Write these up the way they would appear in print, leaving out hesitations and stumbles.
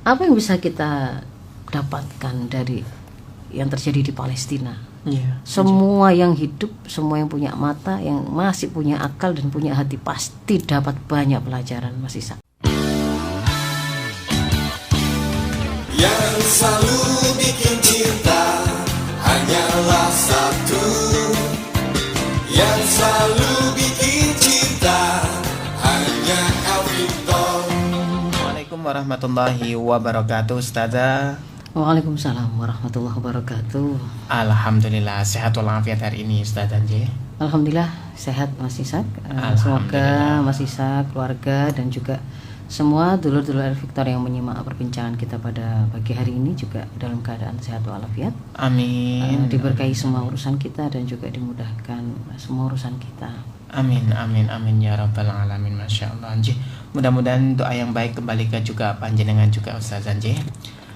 Apa yang bisa kita dapatkan dari yang terjadi di Palestina? Semua yang hidup, semua yang punya mata, yang masih punya akal dan punya hati pasti dapat banyak pelajaran, Mas Isa. Yang selalu bikin cinta hanyalah satu. Yang selalu bikin cinta hanya El Victor. Assalamualaikum warahmatullahi wabarakatuh, Ustazah. Waalaikumsalam warahmatullahi wabarakatuh. Alhamdulillah sehat walafiat hari ini, Ustazah J. Alhamdulillah sehat, Mas Ishak. Semoga Mas Ishak, keluarga dan juga semua dulur-dulur El Victor yang menyimak perbincangan kita pada pagi hari ini juga dalam keadaan sehat walafiat. Amin. Diberkahi semua urusan kita dan juga dimudahkan semua urusan kita. Amin, amin, amin ya rabbal alamin. Masya Allah J. Mudah-mudahan doa yang baik kembali ke juga panjenengan juga, Ustazah J.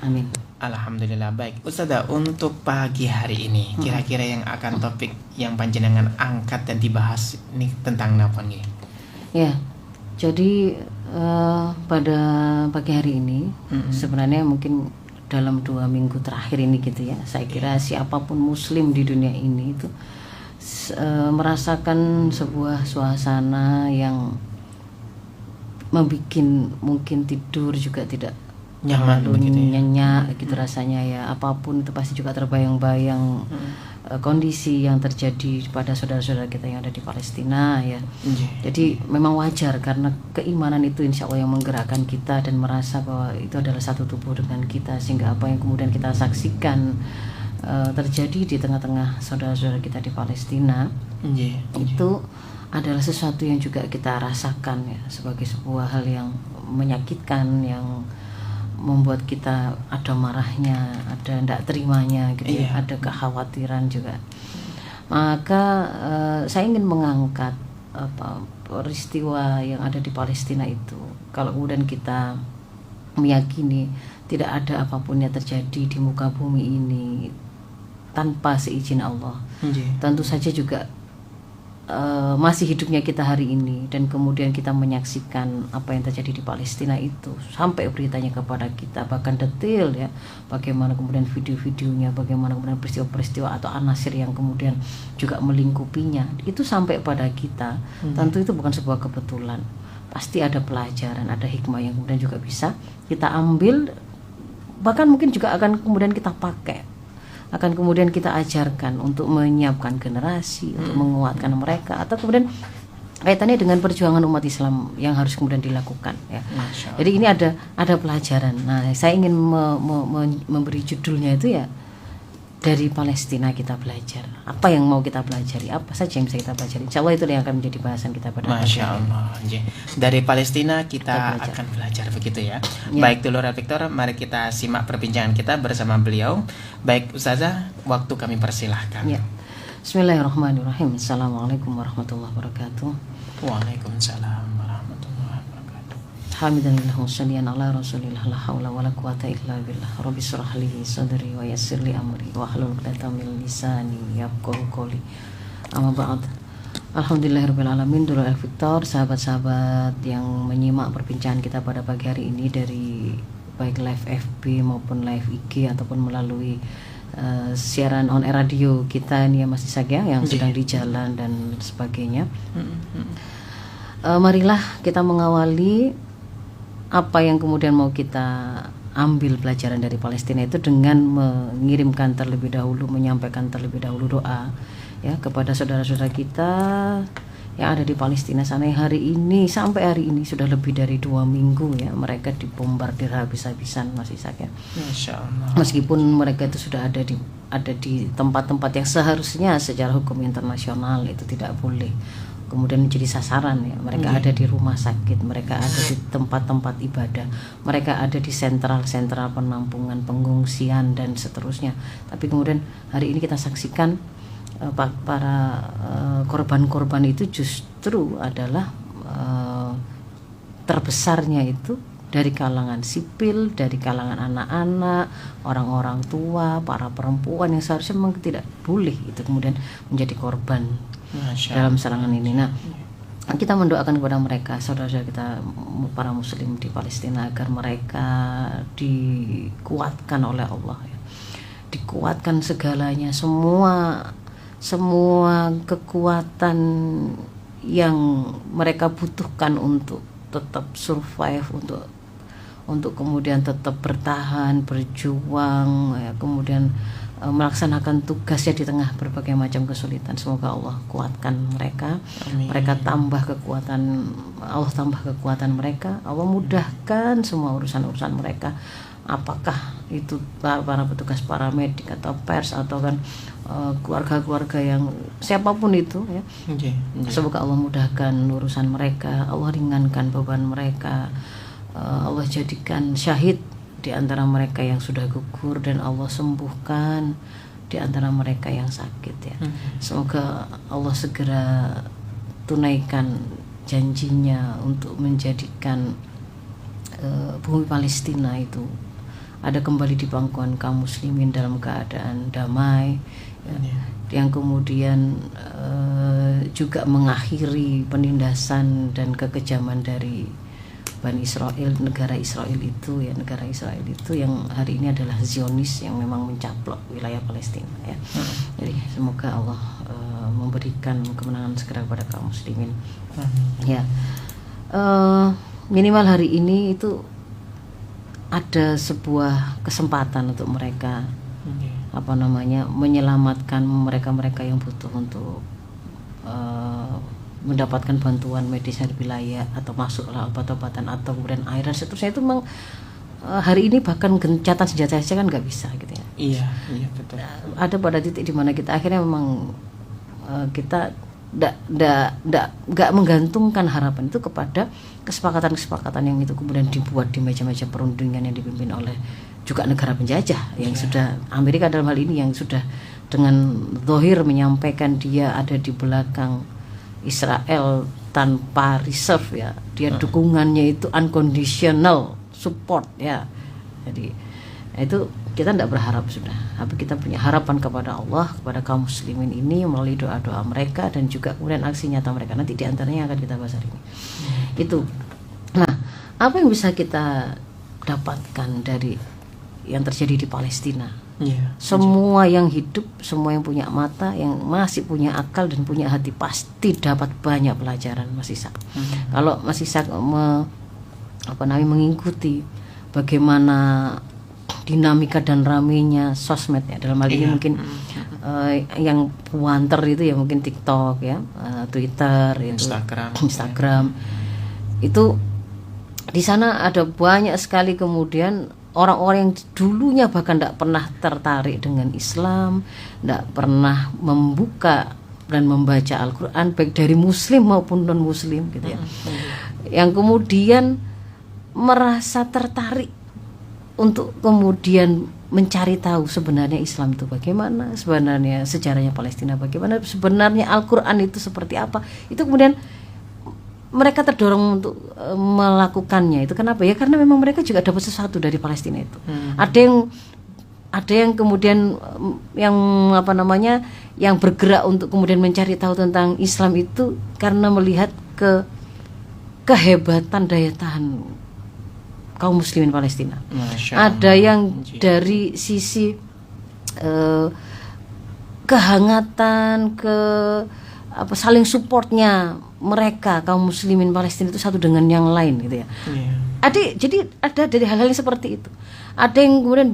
Amin. Alhamdulillah. Baik Ustazah, untuk pagi hari ini kira-kira yang akan topik yang panjenengan angkat dan dibahas ini tentang apa nih? Ya, jadi pada pagi hari ini sebenarnya mungkin dalam 2 minggu terakhir ini gitu ya, saya kira siapapun muslim di dunia ini itu merasakan sebuah suasana yang membuat mungkin tidur juga tidak nyaman begitu ya? nyenyak gitu rasanya ya. Apapun itu pasti juga terbayang-bayang kondisi yang terjadi pada saudara-saudara kita yang ada di Palestina ya. Jadi memang wajar karena keimanan itu insya Allah yang menggerakkan kita dan merasa bahwa itu adalah satu tubuh dengan kita, sehingga apa yang kemudian kita saksikan terjadi di tengah-tengah saudara-saudara kita di Palestina itu adalah sesuatu yang juga kita rasakan ya, sebagai sebuah hal yang menyakitkan, yang membuat kita ada marahnya, ada tidak terimanya gitu ya, ada kekhawatiran juga. Maka saya ingin mengangkat peristiwa yang ada di Palestina itu. Kalau kemudian kita meyakini tidak ada apapun yang terjadi di muka bumi ini tanpa seizin Allah, tentu saja juga masih hidupnya kita hari ini dan kemudian kita menyaksikan apa yang terjadi di Palestina itu sampai beritanya kepada kita, bahkan detail ya, bagaimana kemudian video-videonya, bagaimana kemudian peristiwa-peristiwa atau anasir yang kemudian juga melingkupinya itu sampai pada kita. Tentu itu bukan sebuah kebetulan, pasti ada pelajaran, ada hikmah yang kemudian juga bisa kita ambil, bahkan mungkin juga akan kemudian kita pakai, akan kemudian kita ajarkan untuk menyiapkan generasi, untuk menguatkan mereka, atau kemudian kaitannya dengan perjuangan umat Islam yang harus kemudian dilakukan ya. Jadi ini ada pelajaran. Nah, saya ingin memberi judulnya itu ya, dari Palestina kita belajar. Apa yang mau kita pelajari? Apa saja yang bisa kita pelajari? Insya Allah itu yang akan menjadi bahasan kita pada hari ini. Masya Allah. Dari Palestina kita akan belajar begitu ya. Baik dulur El Victor, mari kita simak perbincangan kita bersama beliau. Baik Ustazah, waktu kami persilahkan. Ya. Bismillahirrahmanirrahim. Assalamualaikum warahmatullahi wabarakatuh. Waalaikumsalam. Hamidalillah wa sallian ala rasulillah, la hawla wa la quwata illa billah. Rabbi shrah li sadri wa yassir li amri wa hlul 'uqdatam min lisani yafqahu qawli. Amma ba'd. Alhamdulillahirabbil alamin. Dulur El Victor, sahabat-sahabat yang menyimak perbincangan kita pada pagi hari ini dari baik live FB maupun live IG ataupun melalui siaran on air radio kita ini ya Mas Ishak ya, yang sedang di jalan dan sebagainya. Marilah kita mengawali apa yang kemudian mau kita ambil pelajaran dari Palestina itu dengan mengirimkan terlebih dahulu, menyampaikan terlebih dahulu doa ya kepada saudara-saudara kita yang ada di Palestina sana, yang hari ini sampai hari ini sudah lebih dari 2 minggu ya mereka dibombardir habis-habisan, Mas Ishak ya. Masya Allah. Meskipun mereka itu sudah ada di tempat-tempat yang seharusnya secara hukum internasional itu tidak boleh kemudian menjadi sasaran ya. Mereka ada di rumah sakit, mereka ada di tempat-tempat ibadah, mereka ada di sentral-sentral penampungan, pengungsian dan seterusnya. Tapi kemudian hari ini kita saksikan para korban-korban itu justru adalah terbesarnya itu dari kalangan sipil, dari kalangan anak-anak, orang-orang tua, para perempuan yang seharusnya memang tidak boleh itu kemudian menjadi korban dalam serangan ini. Nah, kita mendoakan kepada mereka, saudara-saudara kita para muslim di Palestina, agar mereka dikuatkan oleh Allah ya. Dikuatkan segalanya, semua kekuatan yang mereka butuhkan untuk tetap survive, untuk kemudian tetap bertahan, berjuang ya, kemudian melaksanakan tugasnya di tengah berbagai macam kesulitan. Semoga Allah kuatkan mereka. Amin. Mereka tambah kekuatan, Allah tambah kekuatan mereka. Allah mudahkan semua urusan mereka. Apakah itu para petugas paramedik atau pers atau kan keluarga-keluarga yang siapapun itu ya. Semoga Allah mudahkan urusan mereka, Allah ringankan beban mereka. Allah jadikan syahid di antara mereka yang sudah gugur, dan Allah sembuhkan di antara mereka yang sakit ya. Semoga Allah segera tunaikan janjinya untuk menjadikan bumi Palestina itu ada kembali di pangkuan kaum muslimin dalam keadaan damai ya, yang kemudian juga mengakhiri penindasan dan kekejaman dari Bani Israel, negara Israel itu yang hari ini adalah Zionis yang memang mencaplok wilayah Palestina ya. Jadi semoga Allah memberikan kemenangan segera kepada kaum muslimin. Ya, minimal hari ini itu ada sebuah kesempatan untuk mereka menyelamatkan mereka yang butuh untuk mendapatkan bantuan medis dari wilayah atau masuklah obat-obatan atau kemudian air dan seterusnya. Itu memang hari ini bahkan gencatan senjata saja kan nggak bisa gitu ya. Iya betul. Ada pada titik di mana kita akhirnya memang kita nggak menggantungkan harapan itu kepada kesepakatan yang itu kemudian dibuat di meja-meja perundingan yang dipimpin oleh juga negara penjajah yang sudah, Amerika dalam hal ini, yang sudah dengan zahir menyampaikan dia ada di belakang Israel tanpa reserve ya. Dia dukungannya itu unconditional support ya. Jadi itu kita tidak berharap sudah, tapi kita punya harapan kepada Allah, kepada kaum muslimin ini melalui doa-doa mereka dan juga kemudian aksi nyata mereka. Nanti diantaranya akan kita bahas hari ini. Itu. Nah, apa yang bisa kita dapatkan dari yang terjadi di Palestina? Semua yang hidup, semua yang punya mata, yang masih punya akal dan punya hati pasti dapat banyak pelajaran Mas Ishak. Kalau Mas Ishak mengikuti bagaimana dinamika dan ramenya sosmed ya, dalam hal ini mungkin yang puanter itu ya mungkin TikTok ya, Twitter, Instagram. Itu di sana ada banyak sekali kemudian orang-orang yang dulunya bahkan tidak pernah tertarik dengan Islam, tidak pernah membuka dan membaca Al-Quran baik dari Muslim maupun non Muslim gitu ya, yang kemudian merasa tertarik untuk kemudian mencari tahu sebenarnya Islam itu bagaimana, sebenarnya sejarahnya Palestina bagaimana, sebenarnya Al-Quran itu seperti apa. Itu kemudian mereka terdorong untuk melakukannya. Itu kenapa ya? Karena memang mereka juga dapat sesuatu dari Palestina itu. Ada yang kemudian yang bergerak untuk kemudian mencari tahu tentang Islam itu karena melihat kehebatan daya tahan kaum muslimin Palestina. Ada yang dari sisi kehangatan, saling supportnya mereka kaum muslimin Palestina itu satu dengan yang lain gitu ya. Jadi ada dari hal-hal yang seperti itu. Ada yang kemudian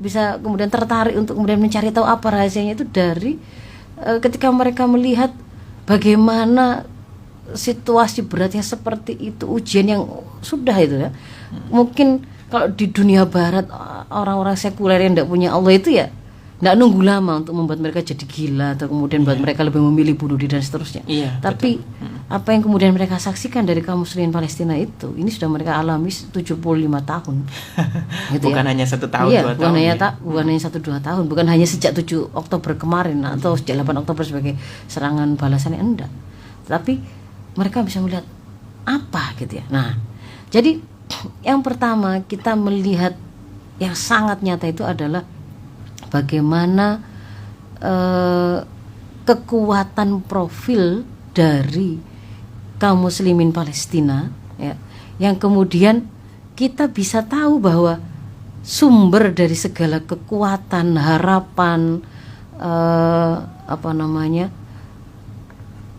bisa kemudian tertarik untuk kemudian mencari tahu apa rahasianya itu dari ketika mereka melihat bagaimana situasi beratnya seperti itu, ujian yang sudah itu ya. Mungkin kalau di dunia barat orang-orang sekuler yang tidak punya Allah itu ya tidak nunggu lama untuk membuat mereka jadi gila atau kemudian buat mereka lebih memilih bunuh diri dan seterusnya. Tapi apa yang kemudian mereka saksikan dari kaum muslimin Palestina itu, ini sudah mereka alami 75 tahun. Gitu bukan ya. hanya 1 tahun, 2 tahun. Bukan hanya 1-2 tahun, bukan hanya sejak 7 Oktober kemarin atau sejak 8 Oktober sebagai serangan balasannya, enggak. Tapi mereka bisa melihat apa gitu ya. Nah, jadi yang pertama kita melihat yang sangat nyata itu adalah bagaimana kekuatan profil dari kaum muslimin Palestina ya, yang kemudian kita bisa tahu bahwa sumber dari segala kekuatan, harapan,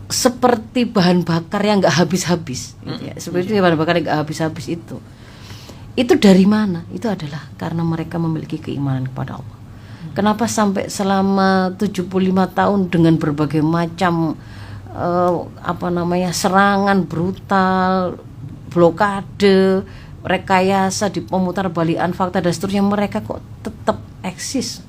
seperti bahan bakar yang nggak habis-habis, gitu ya. Seperti bahan bakar yang nggak habis-habis itu dari mana? Itu adalah karena mereka memiliki keimanan kepada Allah. Kenapa sampai selama 75 tahun dengan berbagai macam serangan brutal, blokade, rekayasa, di pemutarbalikan fakta dan seterusnya, mereka kok tetap eksis.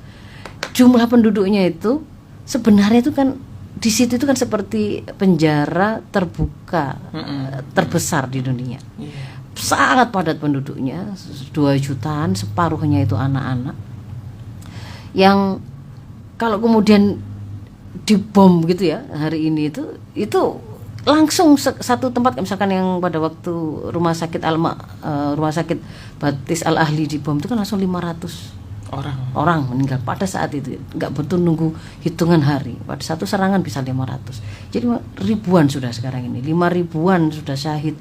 Jumlah penduduknya itu sebenarnya itu kan di situ itu kan seperti penjara terbuka terbesar di dunia. Sangat padat penduduknya, 2 jutaan, separuhnya itu anak-anak. Yang kalau kemudian dibom gitu ya hari ini itu langsung satu tempat, misalkan yang pada waktu rumah sakit rumah sakit Batis Al Ahli dibom itu kan langsung 500 orang meninggal pada saat itu, nggak betul nunggu hitungan hari, pada satu serangan bisa 500. Jadi ribuan sudah sekarang ini, 5.000-an sudah syahid,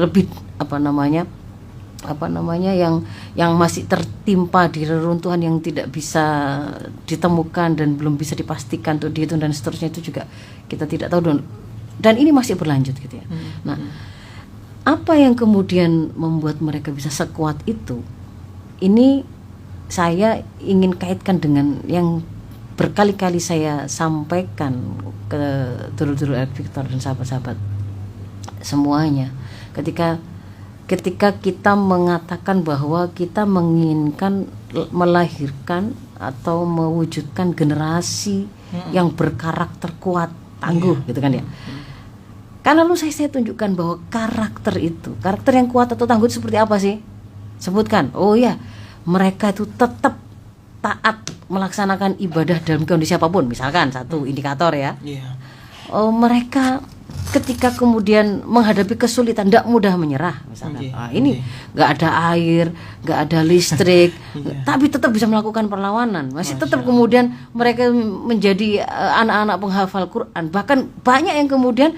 lebih yang masih tertimpa di reruntuhan yang tidak bisa ditemukan dan belum bisa dipastikan untuk dihitung dan seterusnya, itu juga kita tidak tahu, dan ini masih berlanjut gitu ya. Nah, apa yang kemudian membuat mereka bisa sekuat itu? Ini saya ingin kaitkan dengan yang berkali-kali saya sampaikan ke dulur-dulur Victor dan sahabat-sahabat semuanya. Ketika kita mengatakan bahwa kita menginginkan melahirkan atau mewujudkan generasi yang berkarakter kuat, tangguh, gitu kan ya. Karena lalu saya tunjukkan bahwa karakter yang kuat atau tangguh itu seperti apa sih? Sebutkan. Oh ya, mereka itu tetap taat melaksanakan ibadah dalam kondisi apapun. Misalkan satu indikator ya. Oh, mereka ketika kemudian menghadapi kesulitan tidak mudah menyerah. Misalkan ini nggak ada air, nggak ada listrik, tapi tetap bisa melakukan perlawanan. Masih tetap kemudian mereka menjadi anak-anak penghafal Quran. Bahkan banyak yang kemudian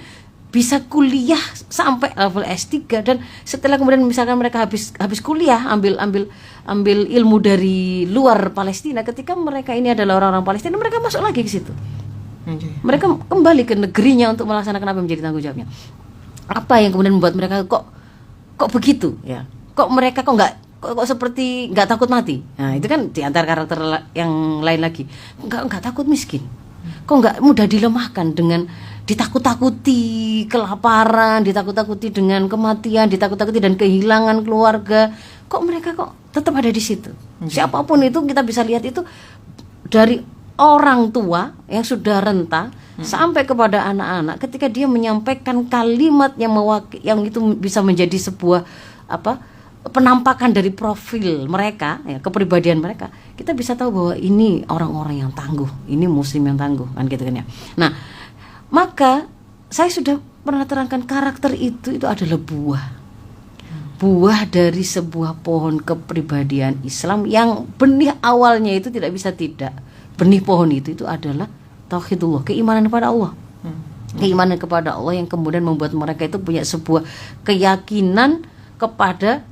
bisa kuliah sampai level S3, dan setelah kemudian misalkan mereka habis kuliah ambil ilmu dari luar Palestina, ketika mereka ini adalah orang-orang Palestina, mereka masuk lagi ke situ. Mereka kembali ke negerinya untuk melaksanakan apa yang menjadi tanggung jawabnya. Apa yang kemudian membuat mereka kok begitu ya? Kok mereka kok seperti nggak takut mati? Nah, itu kan di antara karakter yang lain lagi. Nggak takut miskin. Kok nggak mudah dilemahkan dengan ditakut-takuti kelaparan, ditakut-takuti dengan kematian, ditakut-takuti dan kehilangan keluarga. Kok mereka tetap ada di situ? Siapapun itu kita bisa lihat itu, dari orang tua yang sudah renta sampai kepada anak-anak, ketika dia menyampaikan kalimat yang itu bisa menjadi sebuah penampakan dari profil mereka, ya, kepribadian mereka, kita bisa tahu bahwa ini orang-orang yang tangguh, ini muslim yang tangguh, kan gitu kan ya. Nah, maka saya sudah pernah terangkan karakter itu adalah buah dari sebuah pohon kepribadian Islam yang benih awalnya itu tidak bisa tidak. Benih pohon itu adalah tauhidullah, keimanan kepada Allah. Keimanan kepada Allah yang kemudian membuat mereka itu punya sebuah keyakinan kepada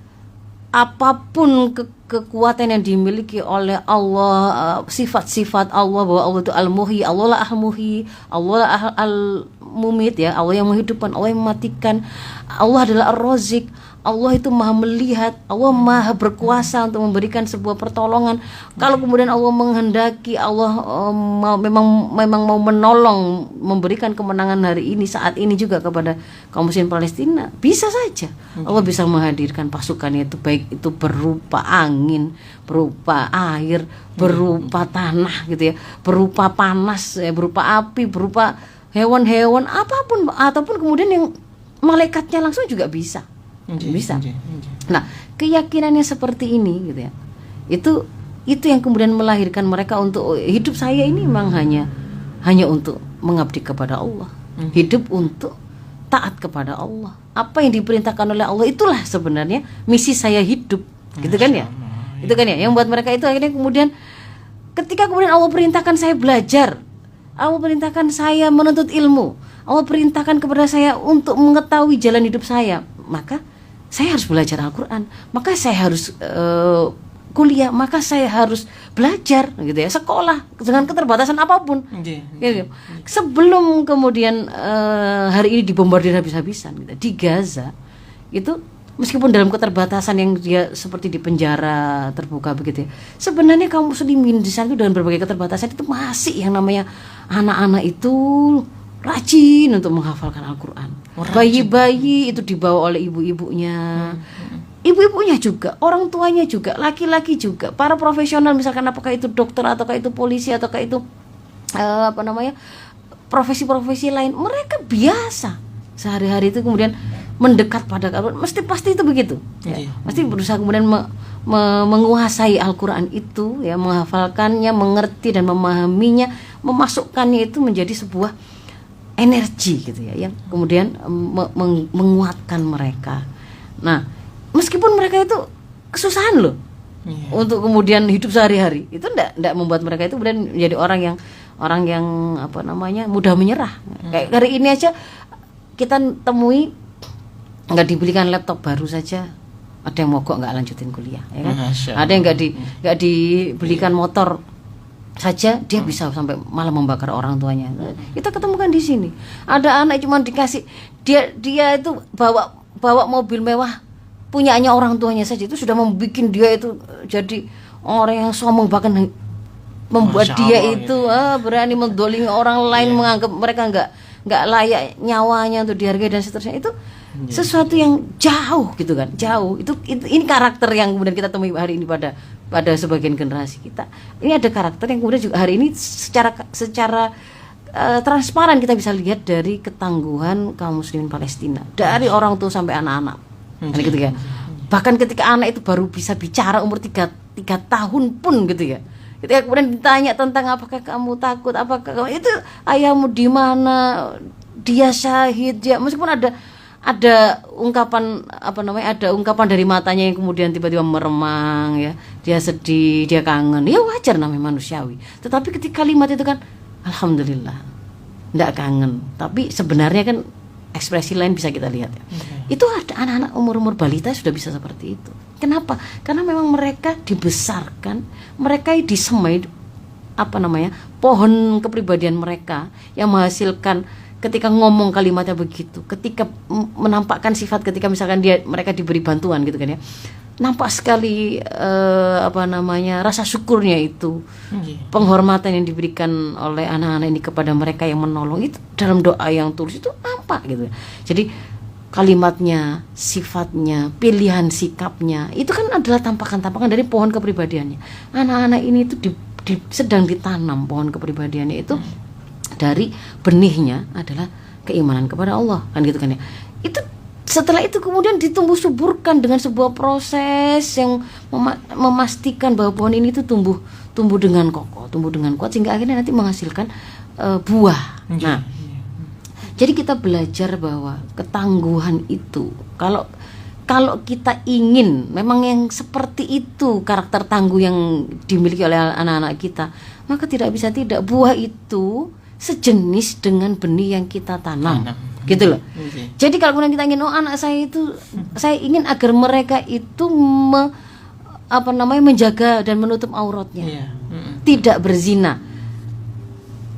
apapun kekuatan yang dimiliki oleh Allah, sifat-sifat Allah, bahwa Allah itu al-muhyi, Allah lah al-muhyi, Allah lah al-mumit ya, Allah yang menghidupkan, Allah yang mematikan, Allah adalah ar-razik, Allah itu maha melihat, Allah maha berkuasa untuk memberikan sebuah pertolongan. Kalau kemudian Allah menghendaki, Allah memang mau menolong, memberikan kemenangan hari ini, saat ini juga kepada kaum muslimin Palestina, bisa saja Allah bisa menghadirkan pasukannya itu, baik itu berupa angin, berupa air, berupa tanah gitu ya, berupa panas ya, berupa api, berupa hewan-hewan apapun, ataupun kemudian yang malaikatnya langsung juga bisa. Nah, keyakinannya seperti ini gitu ya. Itu yang kemudian melahirkan mereka untuk hidup saya ini memang hanya untuk mengabdi kepada Allah. Hidup untuk taat kepada Allah. Apa yang diperintahkan oleh Allah itulah sebenarnya misi saya hidup. Gitu kan ya? Itu kan ya yang buat mereka itu akhirnya kemudian ketika kemudian Allah perintahkan saya belajar, Allah perintahkan saya menuntut ilmu, Allah perintahkan kepada saya untuk mengetahui jalan hidup saya, maka saya harus belajar Al-Quran, maka saya harus kuliah, maka saya harus belajar gitu ya, sekolah dengan keterbatasan apapun. Gitu. Sebelum kemudian hari ini dibombardir habis-habisan gitu. Di Gaza itu meskipun dalam keterbatasan yang dia seperti di penjara terbuka begitu ya, sebenarnya kaum muslimin di sana dengan berbagai keterbatasan itu masih yang namanya anak-anak itu rajin untuk menghafalkan Al-Quran. Bayi-bayi itu dibawa oleh ibu-ibunya, ibu-ibunya juga, orang tuanya juga, laki-laki juga, para profesional misalkan apakah itu dokter ataukah itu polisi ataukah itu profesi-profesi lain, mereka biasa sehari-hari itu kemudian mendekat pada Al-Quran, pasti itu begitu ya. Pasti berusaha kemudian menguasai Al-Quran itu ya, menghafalkannya, mengerti dan memahaminya, memasukkannya itu menjadi sebuah energi gitu ya, yang kemudian menguatkan mereka. Nah, meskipun mereka itu kesusahan loh untuk kemudian hidup sehari-hari, itu enggak membuat mereka itu kemudian menjadi orang yang mudah menyerah. Kayak hari ini aja kita temui nggak dibelikan laptop baru saja, ada yang mogok nggak lanjutin kuliah, ya kan? Ada yang nggak dibelikan motor saja, dia bisa sampai malah membakar orang tuanya. Kita ketemukan di sini. Ada anak cuma dikasih dia itu bawa mobil mewah punyanya orang tuanya saja, itu sudah membuat dia itu jadi orang yang sombong, bahkan membuat dia itu berani mendolimi orang lain, menganggap mereka nggak layak nyawanya untuk dihargai dan seterusnya. Itu sesuatu yang jauh gitu kan, jauh. Itu ini karakter yang kemudian kita temui hari ini pada sebagian generasi kita. Ini ada karakter yang kemudian juga hari ini secara transparan kita bisa lihat dari ketangguhan kaum muslimin Palestina, dari orang tua sampai anak-anak, kan gitu ya. Bahkan ketika anak itu baru bisa bicara umur 3 tahun pun gitu ya, ketika kemudian ditanya tentang apakah kamu takut, apakah kamu itu ayahmu di mana, dia syahid, dia meskipun ada ungkapan ada ungkapan dari matanya yang kemudian tiba-tiba meremang ya, dia sedih, dia kangen, ya wajar, namanya manusiawi. Tetapi ketika kalimat itu kan alhamdulillah, enggak kangen, tapi sebenarnya kan ekspresi lain bisa kita lihat ya. Itu ada anak-anak umur balita sudah bisa seperti itu. Kenapa? Karena memang mereka dibesarkan, mereka disemai pohon kepribadian mereka yang menghasilkan ketika ngomong kalimatnya begitu, ketika menampakkan sifat, ketika misalkan mereka diberi bantuan gitu kan ya, nampak sekali rasa syukurnya itu, penghormatan yang diberikan oleh anak-anak ini kepada mereka yang menolong itu dalam doa yang tulus itu nampak gitu. Jadi kalimatnya, sifatnya, pilihan sikapnya itu kan adalah tampakan-tampakan dari pohon kepribadiannya. Anak-anak ini itu sedang ditanam pohon kepribadiannya itu. Dari benihnya adalah keimanan kepada Allah, kan gitu kan ya. Itu setelah itu kemudian ditumbuh suburkan dengan sebuah proses yang memastikan bahwa pohon ini itu tumbuh dengan kokoh, tumbuh dengan kuat, sehingga akhirnya nanti menghasilkan buah. Nah, jadi kita belajar bahwa ketangguhan itu, kalau kita ingin memang yang seperti itu karakter tangguh yang dimiliki oleh anak-anak kita, maka tidak bisa tidak buah itu sejenis dengan benih yang kita tanam, gitu loh. Jadi kalau kemudian kita ingin anak saya itu, saya ingin agar mereka itu menjaga dan menutup auratnya, tidak berzina,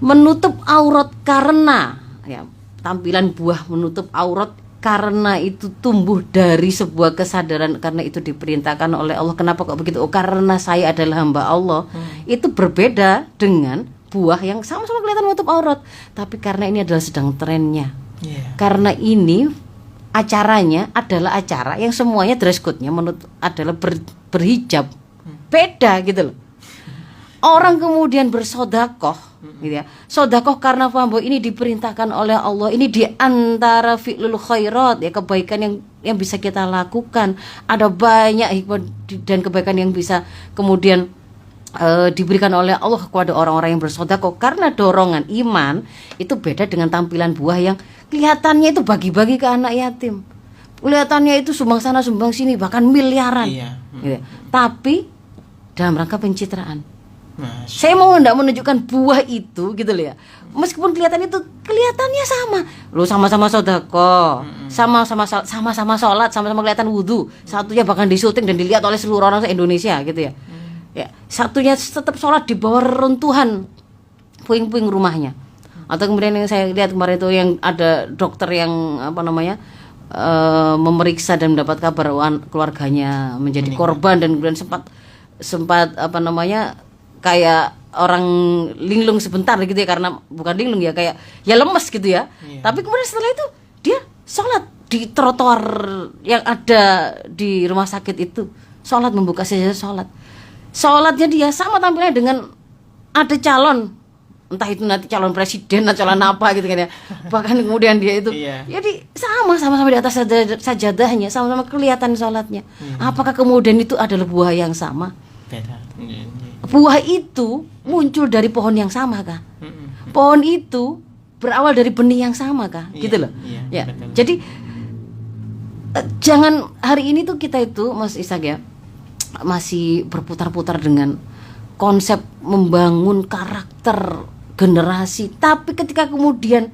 menutup aurat karena ya, tampilan buah menutup aurat karena itu tumbuh dari sebuah kesadaran, karena itu diperintahkan oleh Allah. Kenapa kok begitu? Karena saya adalah hamba Allah. Itu berbeda dengan buah yang sama-sama kelihatan menutup aurat, tapi karena ini adalah sedang trennya, karena ini acaranya adalah acara yang semuanya dress code-nya adalah berhijab, beda gitu loh. Orang kemudian bersodakoh, gitu ya, sodakoh karena paham bahwa ini diperintahkan oleh Allah, ini diantara fi'lul khairat ya, kebaikan yang bisa kita lakukan. Ada banyak hikmah dan kebaikan yang bisa kemudian diberikan oleh Allah kepada orang-orang yang bersedekah, karena dorongan iman itu beda dengan tampilan buah yang kelihatannya itu bagi-bagi ke anak yatim, kelihatannya itu sumbang sana sumbang sini bahkan miliaran, gitu. Tapi dalam rangka pencitraan, Saya mau enggak menunjukkan buah itu gitu loh ya. Meskipun kelihatannya sama. Lo sama-sama sedekah, sama-sama sholat, sama-sama kelihatan wudu. Satunya bahkan disyuting dan dilihat oleh seluruh orang se-Indonesia gitu ya. Ya, satunya tetap sholat di bawah reruntuhan puing-puing rumahnya. Atau kemudian yang saya lihat kemarin itu yang ada dokter yang memeriksa dan mendapat kabar keluarganya menjadi korban dan kemudian sempat kayak orang linglung sebentar gitu ya, karena bukan linglung ya, kayak ya lemes gitu ya. Tapi kemudian setelah itu dia sholat di trotoar yang ada di rumah sakit itu, sholat, membuka sajadah sholatnya dia sama tampilnya dengan ada calon, entah itu nanti calon presiden atau calon apa gitu kan ya. Bahkan kemudian dia itu jadi sama-sama di atas sajadahnya, sama-sama kelihatan sholatnya. Apakah kemudian itu adalah buah yang sama? Beda. Buah itu muncul dari pohon yang sama kah? Pohon itu berawal dari benih yang sama kah? Gitu loh. Ya. Jadi jangan hari ini tuh kita itu Mas Ishak ya masih berputar-putar dengan konsep membangun karakter generasi, tapi ketika kemudian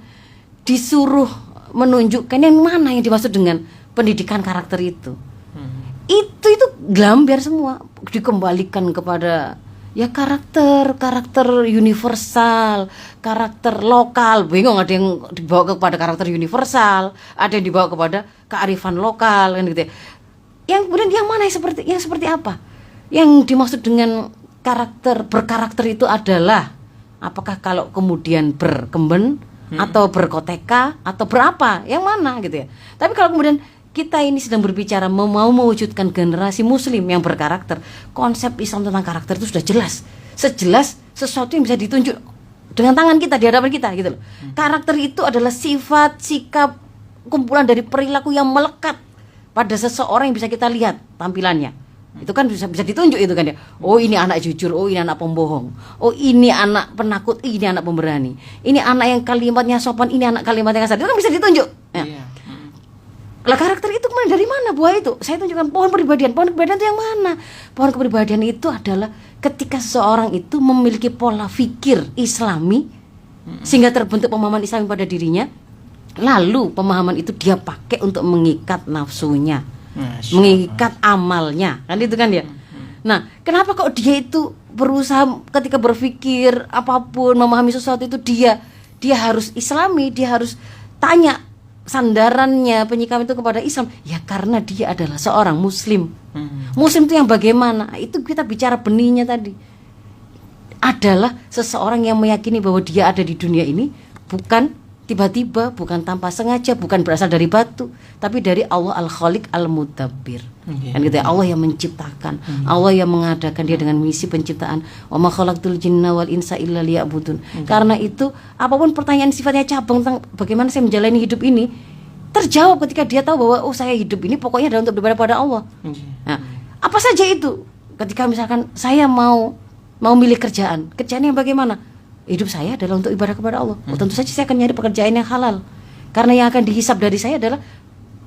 disuruh menunjukkan yang mana yang dimaksud dengan pendidikan karakter itu gelambiar semua, dikembalikan kepada ya karakter universal, karakter lokal. Bingung, ada yang dibawa kepada karakter universal, ada yang dibawa kepada kearifan lokal kan gitu ya. Yang kemudian yang mana yang seperti apa? Yang dimaksud dengan berkarakter itu adalah apakah kalau kemudian berkemben atau berkoteka atau berapa? Yang mana gitu ya. Tapi kalau kemudian kita ini sedang berbicara mau mewujudkan generasi muslim yang berkarakter, konsep Islam tentang karakter itu sudah jelas. Sejelas sesuatu yang bisa ditunjuk dengan tangan kita di hadapan kita gitu loh. Karakter itu adalah sifat, sikap, kumpulan dari perilaku yang melekat pada seseorang yang bisa kita lihat tampilannya. Itu kan bisa ditunjuk itu kan ya. Oh ini anak jujur, oh ini anak pembohong, oh ini anak penakut, ini anak pemberani, ini anak yang kalimatnya sopan, ini anak kalimatnya kasar. Itu kan bisa ditunjuk ya. Lah karakter itu kemana, dari mana buah itu? Saya tunjukkan pohon kepribadian itu yang mana? Pohon kepribadian itu adalah ketika seseorang itu memiliki pola pikir Islami sehingga terbentuk pemahaman Islami pada dirinya, lalu pemahaman itu dia pakai untuk mengikat nafsunya, mengikat amalnya, kan itu kan ya. Nah, kenapa kok dia itu berusaha ketika berpikir apapun, memahami sesuatu itu dia harus Islami, dia harus tanya sandarannya, penyikapan itu kepada Islam, ya karena dia adalah seorang muslim. Muslim itu yang bagaimana? Itu kita bicara benihnya tadi. Adalah seseorang yang meyakini bahwa dia ada di dunia ini bukan tiba-tiba, bukan tanpa sengaja, bukan berasal dari batu, tapi dari Allah Al-Khaliq Al-Mudabbir. Kan gitu ya, Allah yang menciptakan, Allah yang mengadakan, dia dengan misi penciptaan. Wa ma khalaqtul jinna wal insa illa liya'budun. Karena itu apapun pertanyaan sifatnya cabang tentang bagaimana saya menjalani hidup ini, terjawab ketika dia tahu bahwa saya hidup ini pokoknya adalah untuk beribadah pada Allah. Nah, apa saja itu? Ketika misalkan saya mau milih kerjaan yang bagaimana? Hidup saya adalah untuk ibadah kepada Allah. Tentu saja saya akan nyari pekerjaan yang halal. Karena yang akan dihisab dari saya adalah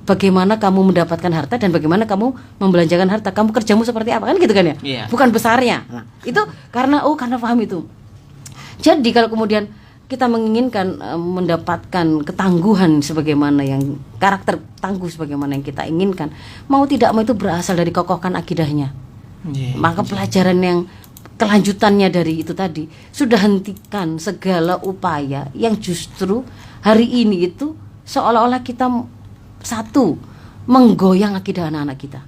bagaimana kamu mendapatkan harta dan bagaimana kamu membelanjakan harta. Kamu kerjamu seperti apa, kan gitu kan ya? Bukan besarnya. Nah, itu karena paham itu. Jadi kalau kemudian kita menginginkan mendapatkan ketangguhan sebagaimana yang karakter tangguh sebagaimana yang kita inginkan, mau tidak mau itu berasal dari kokohkan akidahnya. Maka pelajaran yang kelanjutannya dari itu tadi, sudah hentikan segala upaya yang justru hari ini itu seolah-olah kita menggoyang akidah anak-anak kita.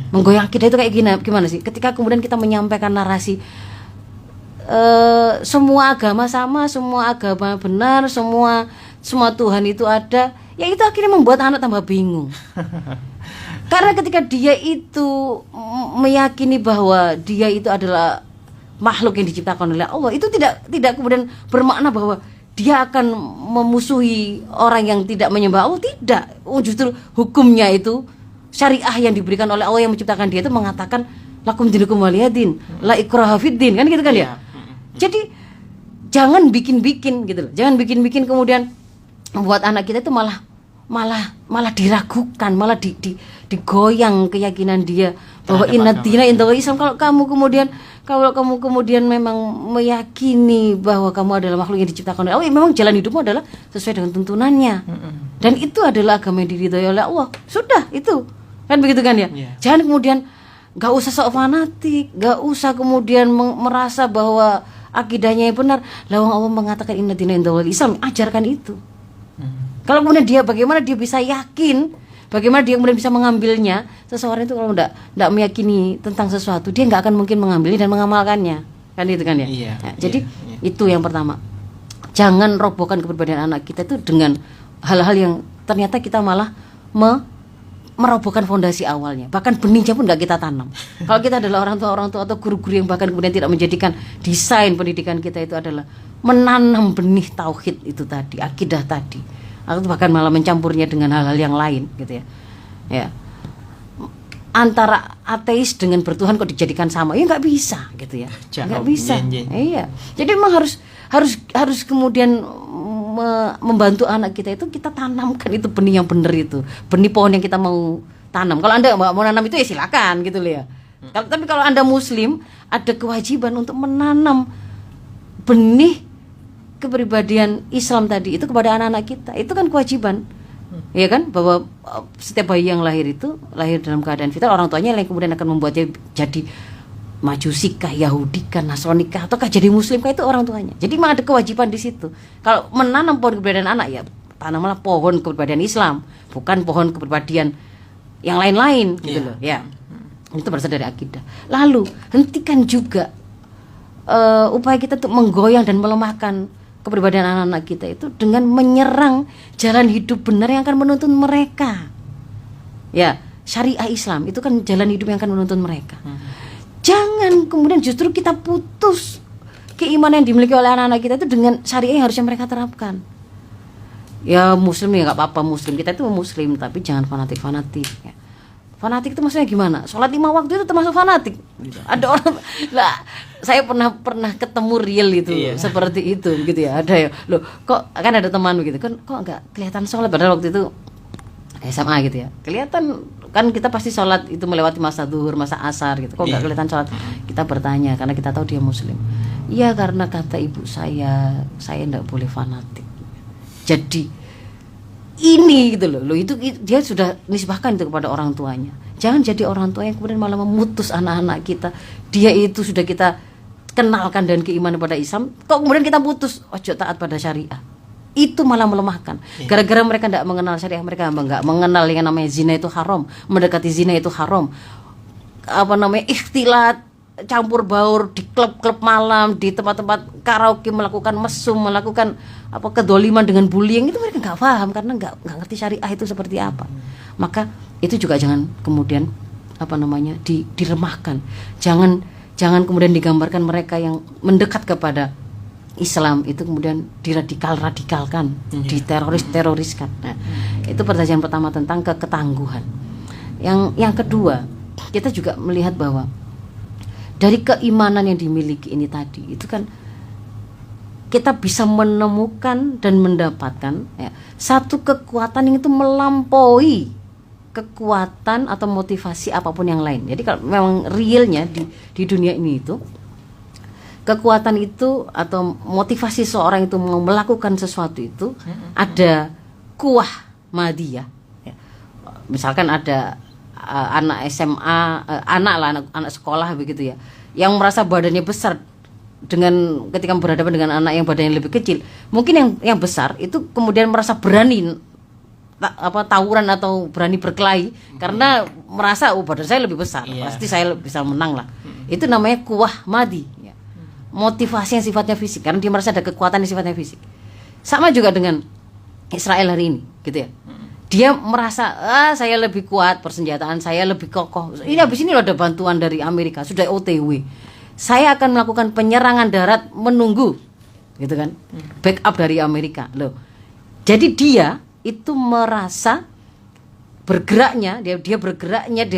Menggoyang akidah itu kayak gimana sih? Ketika kemudian kita menyampaikan narasi semua agama sama, semua agama benar, semua Tuhan itu ada, ya itu akhirnya membuat anak tambah bingung. Karena ketika dia itu meyakini bahwa dia itu adalah makhluk yang diciptakan oleh Allah, itu tidak kemudian bermakna bahwa dia akan memusuhi orang yang tidak menyembah Allah. Tidak. Justru hukumnya itu syariah yang diberikan oleh Allah yang menciptakan dia itu mengatakan lakum dinukum waliyadin, la ikraha fiddin, kan gitu kan ya. Jadi jangan bikin-bikin gitu loh. Jangan bikin-bikin kemudian membuat anak kita itu malah diragukan, malah digoyang keyakinan dia bahwa inna dina indallahi Islam. Kalau kamu kemudian Kalau kamu kemudian memang meyakini bahwa kamu adalah makhluk yang diciptakan oleh Allah, memang jalan hidupmu adalah sesuai dengan tuntunannya. Dan itu adalah agama yang diridhoi oleh Allah. Sudah itu. Kan begitu kan ya? Jangan kemudian gak usah sok fanatik, gak usah kemudian merasa bahwa akidahnya yang benar. Lawang Allah mengatakan inna dina indallahil Islam, ajarkan itu. Kalau kemudian bagaimana dia bisa yakin, bagaimana dia kemudian bisa mengambilnya? Seseorang itu kalau tidak meyakini tentang sesuatu, dia nggak akan mungkin mengambilnya dan mengamalkannya, kan itu kan ya? Jadi itu yang pertama. Jangan robohkan kepribadian anak kita itu dengan hal-hal yang ternyata kita malah merobohkan fondasi awalnya. Bahkan benihnya pun nggak kita tanam. Kalau kita adalah orang tua atau guru-guru yang bahkan kemudian tidak menjadikan desain pendidikan kita itu adalah menanam benih tauhid itu tadi, akidah tadi, atau bahkan malah mencampurnya dengan hal-hal yang lain gitu ya. Antara ateis dengan bertuhan kok dijadikan sama, ya nggak bisa gitu ya, nggak bisa. Iya, jadi memang harus kemudian membantu anak kita itu, kita tanamkan itu benih yang benar, itu benih pohon yang kita mau tanam. Kalau Anda mau nanam itu ya silakan gitu loh ya. Tapi kalau Anda Muslim, ada kewajiban untuk menanam benih kepribadian Islam tadi itu kepada anak-anak kita. Itu kan kewajiban, ya kan, bahwa setiap bayi yang lahir itu lahir dalam keadaan fitrah. Orang tuanya yang kemudian akan membuatnya jadi Majusikah, Yahudikah, Nasronikah, ataukah jadi Muslimkah, itu orang tuanya. Jadi memang ada kewajiban di situ. Kalau menanam pohon kepribadian anak, ya tanamlah pohon kepribadian Islam, bukan pohon kepribadian yang lain-lain gitu loh ya. Itu berasal dari akidah. Lalu hentikan juga upaya kita untuk menggoyang dan melemahkan kepribadian anak-anak kita itu dengan menyerang jalan hidup benar yang akan menuntun mereka. Ya, syariah Islam itu kan jalan hidup yang akan menuntun mereka. Jangan kemudian justru kita putus keimanan yang dimiliki oleh anak-anak kita itu dengan syariah yang harusnya mereka terapkan. Ya Muslim ya nggak apa-apa, Muslim, kita itu Muslim, tapi jangan fanatik-fanatik ya. Fanatik itu maksudnya gimana? Sholat 5 waktu itu termasuk fanatik. Ada orang lah, saya pernah ketemu real itu seperti itu gitu ya. Ada ya, loh kok kan ada teman begitu kan, kok nggak kelihatan sholat, padahal waktu itu SMA gitu ya. Kelihatan kan, kita pasti sholat itu melewati masa zuhur, masa asar gitu. Kok nggak kelihatan sholat? Kita bertanya karena kita tahu dia Muslim. Iya, karena kata ibu saya nggak boleh fanatik. Jadi ini gitu loh, itu dia sudah nisbahkan itu kepada orang tuanya. Jangan jadi orang tua yang kemudian malah memutus anak-anak kita. Dia itu sudah kita kenalkan dan keimanan pada Islam, kok kemudian kita putus, ojo taat pada syariah. Itu malah melemahkan. Gara-gara mereka tidak mengenal syariah, mereka nggak mengenal yang namanya zina itu haram, mendekati zina itu haram, ikhtilat, campur baur di klub-klub malam, di tempat-tempat karaoke, melakukan mesum, melakukan kedoliman dengan bullying, itu mereka nggak paham karena nggak ngerti syariah itu seperti apa. Maka itu juga jangan kemudian diremahkan. Jangan kemudian digambarkan mereka yang mendekat kepada Islam itu kemudian radikalkan, diteroriskan. Nah, itu pertanyaan pertama tentang ketangguhan. Yang kedua, kita juga melihat bahwa dari keimanan yang dimiliki ini tadi itu kan kita bisa menemukan dan mendapatkan satu kekuatan yang itu melampaui kekuatan atau motivasi apapun yang lain. Jadi kalau memang realnya di dunia ini itu kekuatan itu atau motivasi seorang itu mau melakukan sesuatu itu ada kuah madiyah. Misalkan ada anak SMA, anak sekolah begitu ya, yang merasa badannya besar dengan ketika berhadapan dengan anak yang badannya lebih kecil, mungkin yang besar itu kemudian merasa berani tawuran atau berani berkelahi karena merasa badan saya lebih besar, pasti saya bisa menang lah. Itu namanya kuah madi ya. Motivasi yang sifatnya fisik karena dia merasa ada kekuatan yang sifatnya fisik. Sama juga dengan Israel hari ini gitu ya. Dia merasa saya lebih kuat, persenjataan saya lebih kokoh. Ini habis ini loh ada bantuan dari Amerika, sudah OTW. Saya akan melakukan penyerangan darat menunggu, gitu kan? Backup dari Amerika, loh. Jadi dia itu merasa bergeraknya, dia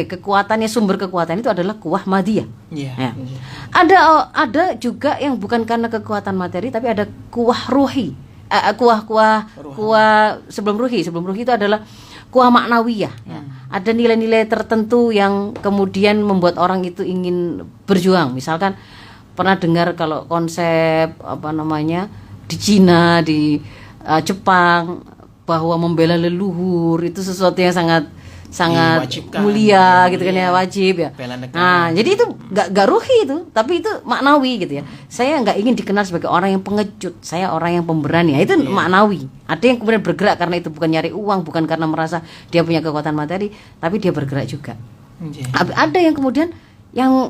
kekuatannya, sumber kekuatan itu adalah kuah madiyah. Ya. Ada juga yang bukan karena kekuatan materi, tapi ada kuah ruhi. Kuah sebelum ruhi itu adalah kuah maknawiyah. Ya. ada nilai-nilai tertentu yang kemudian membuat orang itu ingin berjuang. Misalkan pernah dengar kalau konsep di Cina, di Jepang, bahwa membela leluhur itu sesuatu yang sangat mulia gitu kan ya, wajib ya. Nah, jadi itu gak ruhi itu, tapi itu maknawi gitu ya. Saya nggak ingin dikenal sebagai orang yang pengecut, saya orang yang pemberani. Itu maknawi. Ada yang kemudian bergerak karena itu bukan nyari uang, bukan karena merasa dia punya kekuatan materi, tapi dia bergerak juga. Ada yang kemudian yang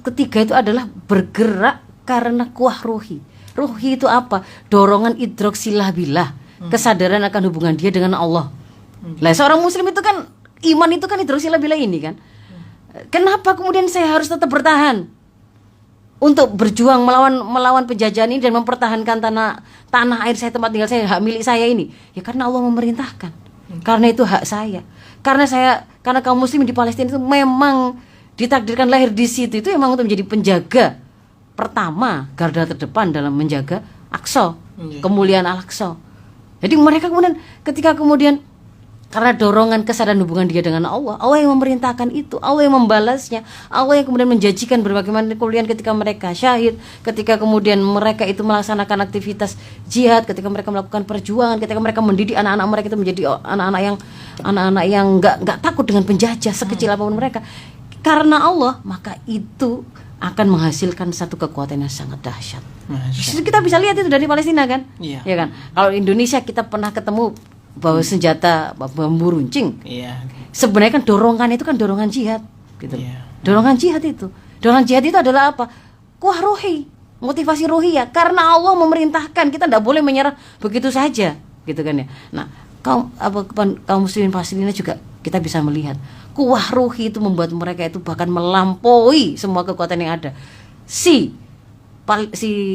ketiga itu adalah bergerak karena kuah ruhi. Ruhi itu apa? Dorongan idrok silah billah, kesadaran akan hubungan dia dengan Allah. Lah seorang muslim itu kan iman itu kan idrosilah bila ini kan. Kenapa kemudian saya harus tetap bertahan untuk berjuang melawan penjajahan ini dan mempertahankan tanah air saya, tempat tinggal saya, hak milik saya ini? Ya karena Allah memerintahkan. Karena itu hak saya. Karena kaum muslim di Palestina itu memang ditakdirkan lahir di situ, itu memang untuk menjadi penjaga pertama, garda terdepan dalam menjaga Aqsa, kemuliaan Al-Aqsa. Jadi mereka kemudian ketika kemudian karena dorongan kesadaran hubungan dia dengan Allah, Allah yang memerintahkan itu, Allah yang membalasnya, Allah yang kemudian menjanjikan berbagai macam kemuliaan ketika mereka syahid, ketika kemudian mereka itu melaksanakan aktivitas jihad, ketika mereka melakukan perjuangan, ketika mereka mendidik anak-anak mereka itu menjadi anak-anak yang nggak takut dengan penjajah sekecil apapun mereka. Karena Allah, maka itu akan menghasilkan satu kekuatan yang sangat dahsyat. Kita bisa lihat itu dari Palestina kan, ya kan. Kalau Indonesia kita pernah ketemu bawa senjata bambu runcing. Sebenarnya kan dorongan itu kan dorongan jihad gitu. Dorongan jihad itu adalah apa? Kuah rohi, motivasi rohi ya. Karena Allah memerintahkan, kita tidak boleh menyerah begitu saja, gitu kan ya. Nah, kaum muslimin Palestina juga kita bisa melihat kuah rohi itu membuat mereka itu bahkan melampaui semua kekuatan yang ada. Si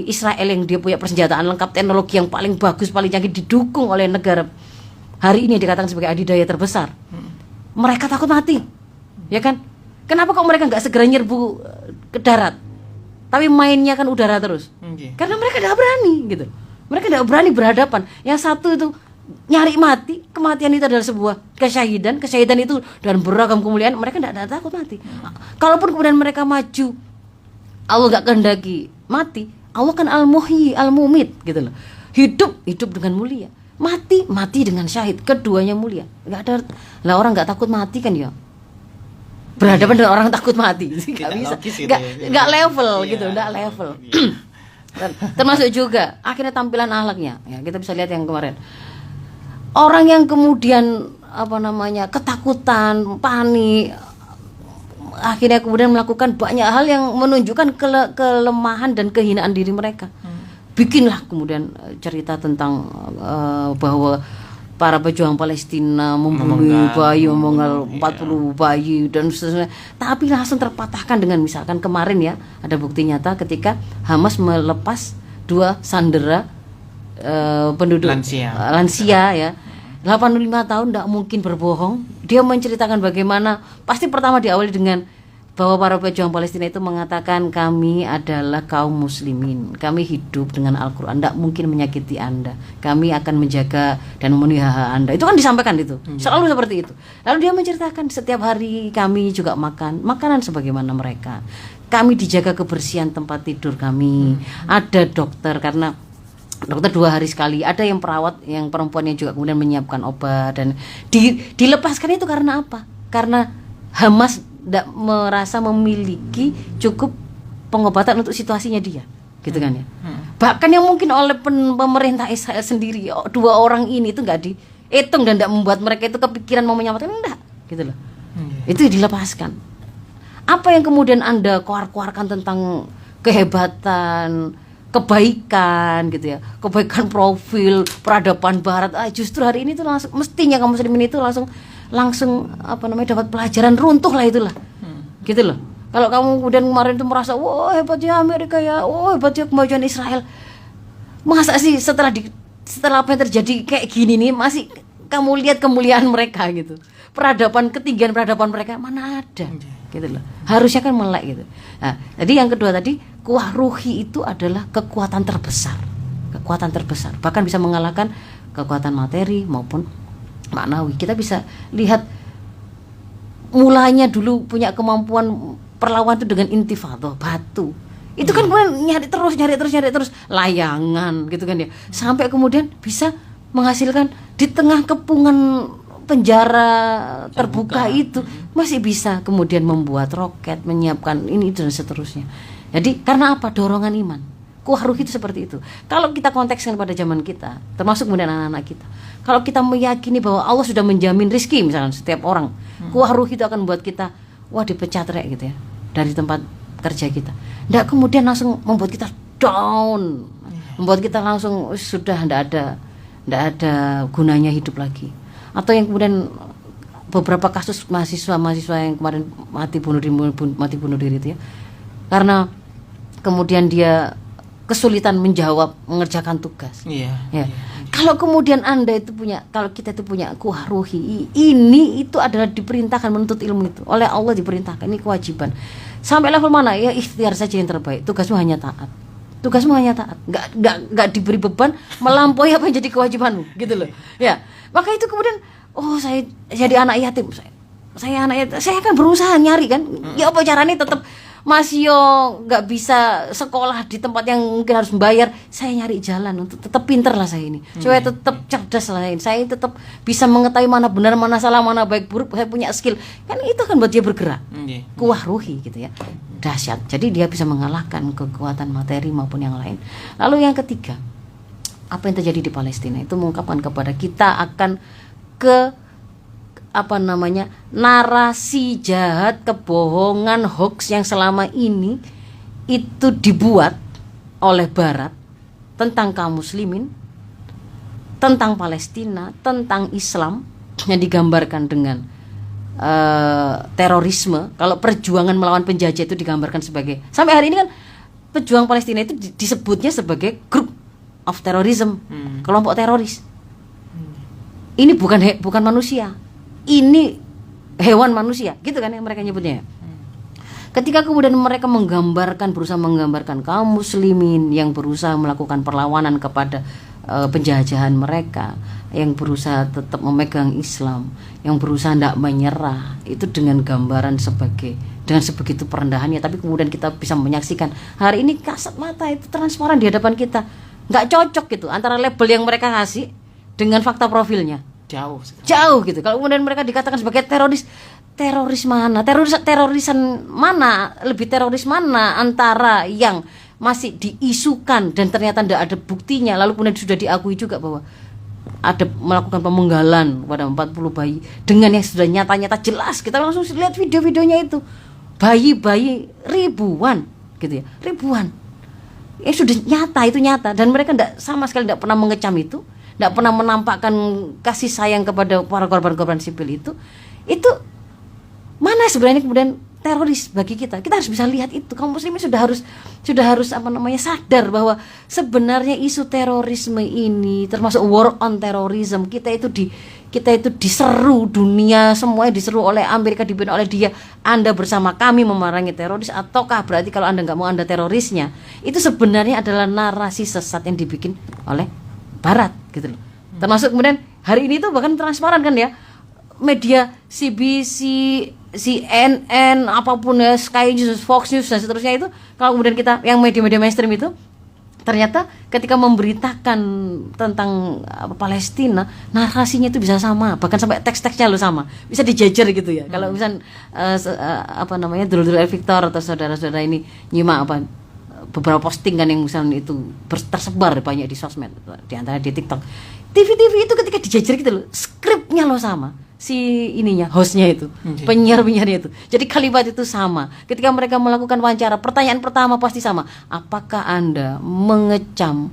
Israel yang dia punya persenjataan lengkap, teknologi yang paling bagus, paling canggih, didukung oleh negara hari ini dikatakan sebagai adidaya terbesar. Mereka takut mati, ya kan? Kenapa kok mereka nggak segera nyerbu ke darat, tapi mainnya kan udara terus? Karena mereka tidak berani, gitu. Mereka tidak berani berhadapan. Yang satu itu nyari mati, kematian itu adalah sebuah kesyahidan itu dan beragam kemuliaan. Mereka tidak takut mati. Kalaupun kemudian mereka maju, Allah nggak kehendaki mati. Allah kan al-muhyi, al-mumit, gitu loh. Hidup dengan mulia. Mati dengan syahid, keduanya mulia. Nggak ada lah, orang nggak takut mati kan ya, berhadapan dengan orang takut mati nggak bisa, nggak level gitu, nggak level. Termasuk juga akhirnya tampilan akhlaknya ya, kita bisa lihat yang kemarin orang yang kemudian ketakutan, panik, akhirnya kemudian melakukan banyak hal yang menunjukkan kelemahan dan kehinaan diri mereka. Bikinlah kemudian cerita tentang bahwa para pejuang Palestina membunuh bayi, memenggal 40 bayi dan seterusnya. Tapi langsung terpatahkan dengan misalkan kemarin ya, ada bukti nyata ketika Hamas melepas 2 sandera penduduk lansia ya. 85 tahun, tidak mungkin berbohong. Dia menceritakan bagaimana, pasti pertama diawali dengan bahwa para pejuang Palestina itu mengatakan, kami adalah kaum muslimin, kami hidup dengan Al-Quran, tidak mungkin menyakiti Anda, kami akan menjaga dan memenuhi hak Anda. Itu kan disampaikan itu, selalu seperti itu. Lalu dia menceritakan setiap hari kami juga makan makanan sebagaimana mereka, kami dijaga kebersihan tempat tidur kami, ada dokter karena dokter 2 hari sekali, ada yang perawat yang perempuan yang juga kemudian menyiapkan obat, dan dilepaskan itu karena apa? Karena Hamas tidak merasa memiliki cukup pengobatan untuk situasinya dia, gitu kan ya. Bahkan yang mungkin oleh pemerintah Israel sendiri, 2 orang ini itu nggak dihitung dan tidak membuat mereka itu kepikiran mau menyelamatkan, enggak, gitu loh. Itu dilepaskan. Apa yang kemudian Anda keluarkan tentang kehebatan, kebaikan gitu ya, kebaikan profil peradaban Barat, justru hari ini tuh langsung, mestinya kaum muslimin itu langsung dapat pelajaran, runtuh lah itulah, gitu loh. Kalau kamu kemudian kemarin itu merasa wah hebatnya Amerika ya, wah hebatnya kemajuan Israel, masa sih setelah apa yang terjadi kayak gini nih masih kamu lihat kemuliaan mereka gitu, ketinggian peradaban mereka mana ada, gitu loh. Harusnya kan melek gitu. Nah, jadi yang kedua tadi, kuah ruhi itu adalah kekuatan terbesar, bahkan bisa mengalahkan kekuatan materi maupun maknawi. Kita bisa lihat mulanya dulu punya kemampuan perlawanan itu dengan intifadah batu. Itu kan kemudian nyari terus layangan gitu kan ya. Sampai kemudian bisa menghasilkan di tengah kepungan penjara terbuka itu masih bisa kemudian membuat roket, menyiapkan ini itu dan seterusnya. Jadi karena apa? Dorongan iman. Kuah ruh itu seperti itu. Kalau kita kontekskan pada zaman kita, termasuk kemudian anak-anak kita, kalau kita meyakini bahwa Allah sudah menjamin rizki misalnya setiap orang, kuah ruh itu akan membuat kita dipecat gitu ya dari tempat kerja kita. Nggak kemudian langsung membuat kita down, membuat kita langsung sudah nggak ada gunanya hidup lagi. Atau yang kemudian beberapa kasus mahasiswa yang kemarin mati bunuh diri itu ya, karena kemudian dia kesulitan mengerjakan tugas. Ya. Kalau kemudian kalau kita itu punya kuah ruhi, ini itu adalah diperintahkan menuntut ilmu itu oleh Allah, diperintahkan, ini kewajiban. Sampai level mana? Ya ikhtiar saja yang terbaik. Tugasmu hanya taat. Nggak diberi beban melampaui apa yang jadi kewajibanmu, gitu loh. Ya, maka itu kemudian saya jadi anak yatim. Saya anak yatim. Saya akan berusaha nyari kan. Ya apa caranya tetap masih nggak bisa sekolah di tempat yang mungkin harus membayar. Saya nyari jalan untuk tetap pinter lah saya ini. Supaya tetap cerdas lah ini. Saya tetap bisa mengetahui mana benar, mana salah, mana baik buruk. Saya punya skill. Kan itu kan buat dia bergerak. Kuah ruhi gitu ya. Dahsyat. Jadi dia bisa mengalahkan kekuatan materi maupun yang lain. Lalu yang ketiga, apa yang terjadi di Palestina itu mengungkapkan kepada kita akan narasi jahat, kebohongan, hoax yang selama ini itu dibuat oleh Barat tentang kaum muslimin, tentang Palestina, tentang Islam, yang digambarkan dengan terorisme. Kalau perjuangan melawan penjajah itu digambarkan sebagai, sampai hari ini kan pejuang Palestina itu disebutnya sebagai group of terrorism, kelompok teroris. Ini bukan manusia, ini hewan manusia, gitu kan yang mereka nyebutnya. Ketika kemudian mereka berusaha menggambarkan kaum muslimin yang berusaha melakukan perlawanan kepada penjajahan mereka, yang berusaha tetap memegang Islam, yang berusaha tidak menyerah, itu dengan gambaran dengan sebegitu perendahannya. Tapi kemudian kita bisa menyaksikan hari ini kasat mata itu transparan di hadapan kita, nggak cocok gitu antara label yang mereka kasih dengan fakta profilnya. Jauh gitu. Kalau kemudian mereka dikatakan sebagai teroris mana? Terorisan mana? Lebih teroris mana antara yang masih diisukan dan ternyata tidak ada buktinya, lalu kemudian sudah diakui juga bahwa ada melakukan pemenggalan pada 40 bayi, dengan yang sudah nyata-nyata jelas, kita langsung lihat video-videonya itu, bayi-bayi ribuan gitu ya, ribuan. Sudah nyata, dan mereka sama sekali tidak pernah mengecam itu, tidak pernah menampakkan kasih sayang kepada para korban-korban sipil itu mana sebenarnya kemudian teroris bagi kita. Kita harus bisa lihat itu. Kaum muslimin sudah harus sadar bahwa sebenarnya isu terorisme ini, termasuk war on terrorism, kita itu diseru dunia, semuanya diseru oleh Amerika, dibina oleh dia. Anda bersama kami memerangi teroris, ataukah berarti kalau Anda nggak mau Anda terorisnya? Itu sebenarnya adalah narasi sesat yang dibikin oleh Barat gitu loh. Termasuk kemudian hari ini tuh bahkan transparan kan ya, media CBC, CNN, apapun ya, Sky News, Fox News dan seterusnya itu, kalau kemudian kita yang media-media mainstream itu ternyata ketika memberitakan tentang Palestina, narasinya itu bisa sama, bahkan sampai teks-teksnya lo sama, bisa dijejer gitu ya. Kalau misalnya Dulur Victor atau saudara-saudara ini nyimak beberapa postingan yang misalnya itu tersebar banyak di sosmed, di antara di TikTok, TV itu ketika dijejer gitu loh, skripnya lo sama, si ininya, hostnya itu, penyiar-penyiarnya itu. Jadi kalimat itu sama. Ketika mereka melakukan wawancara, pertanyaan pertama pasti sama. Apakah Anda mengecam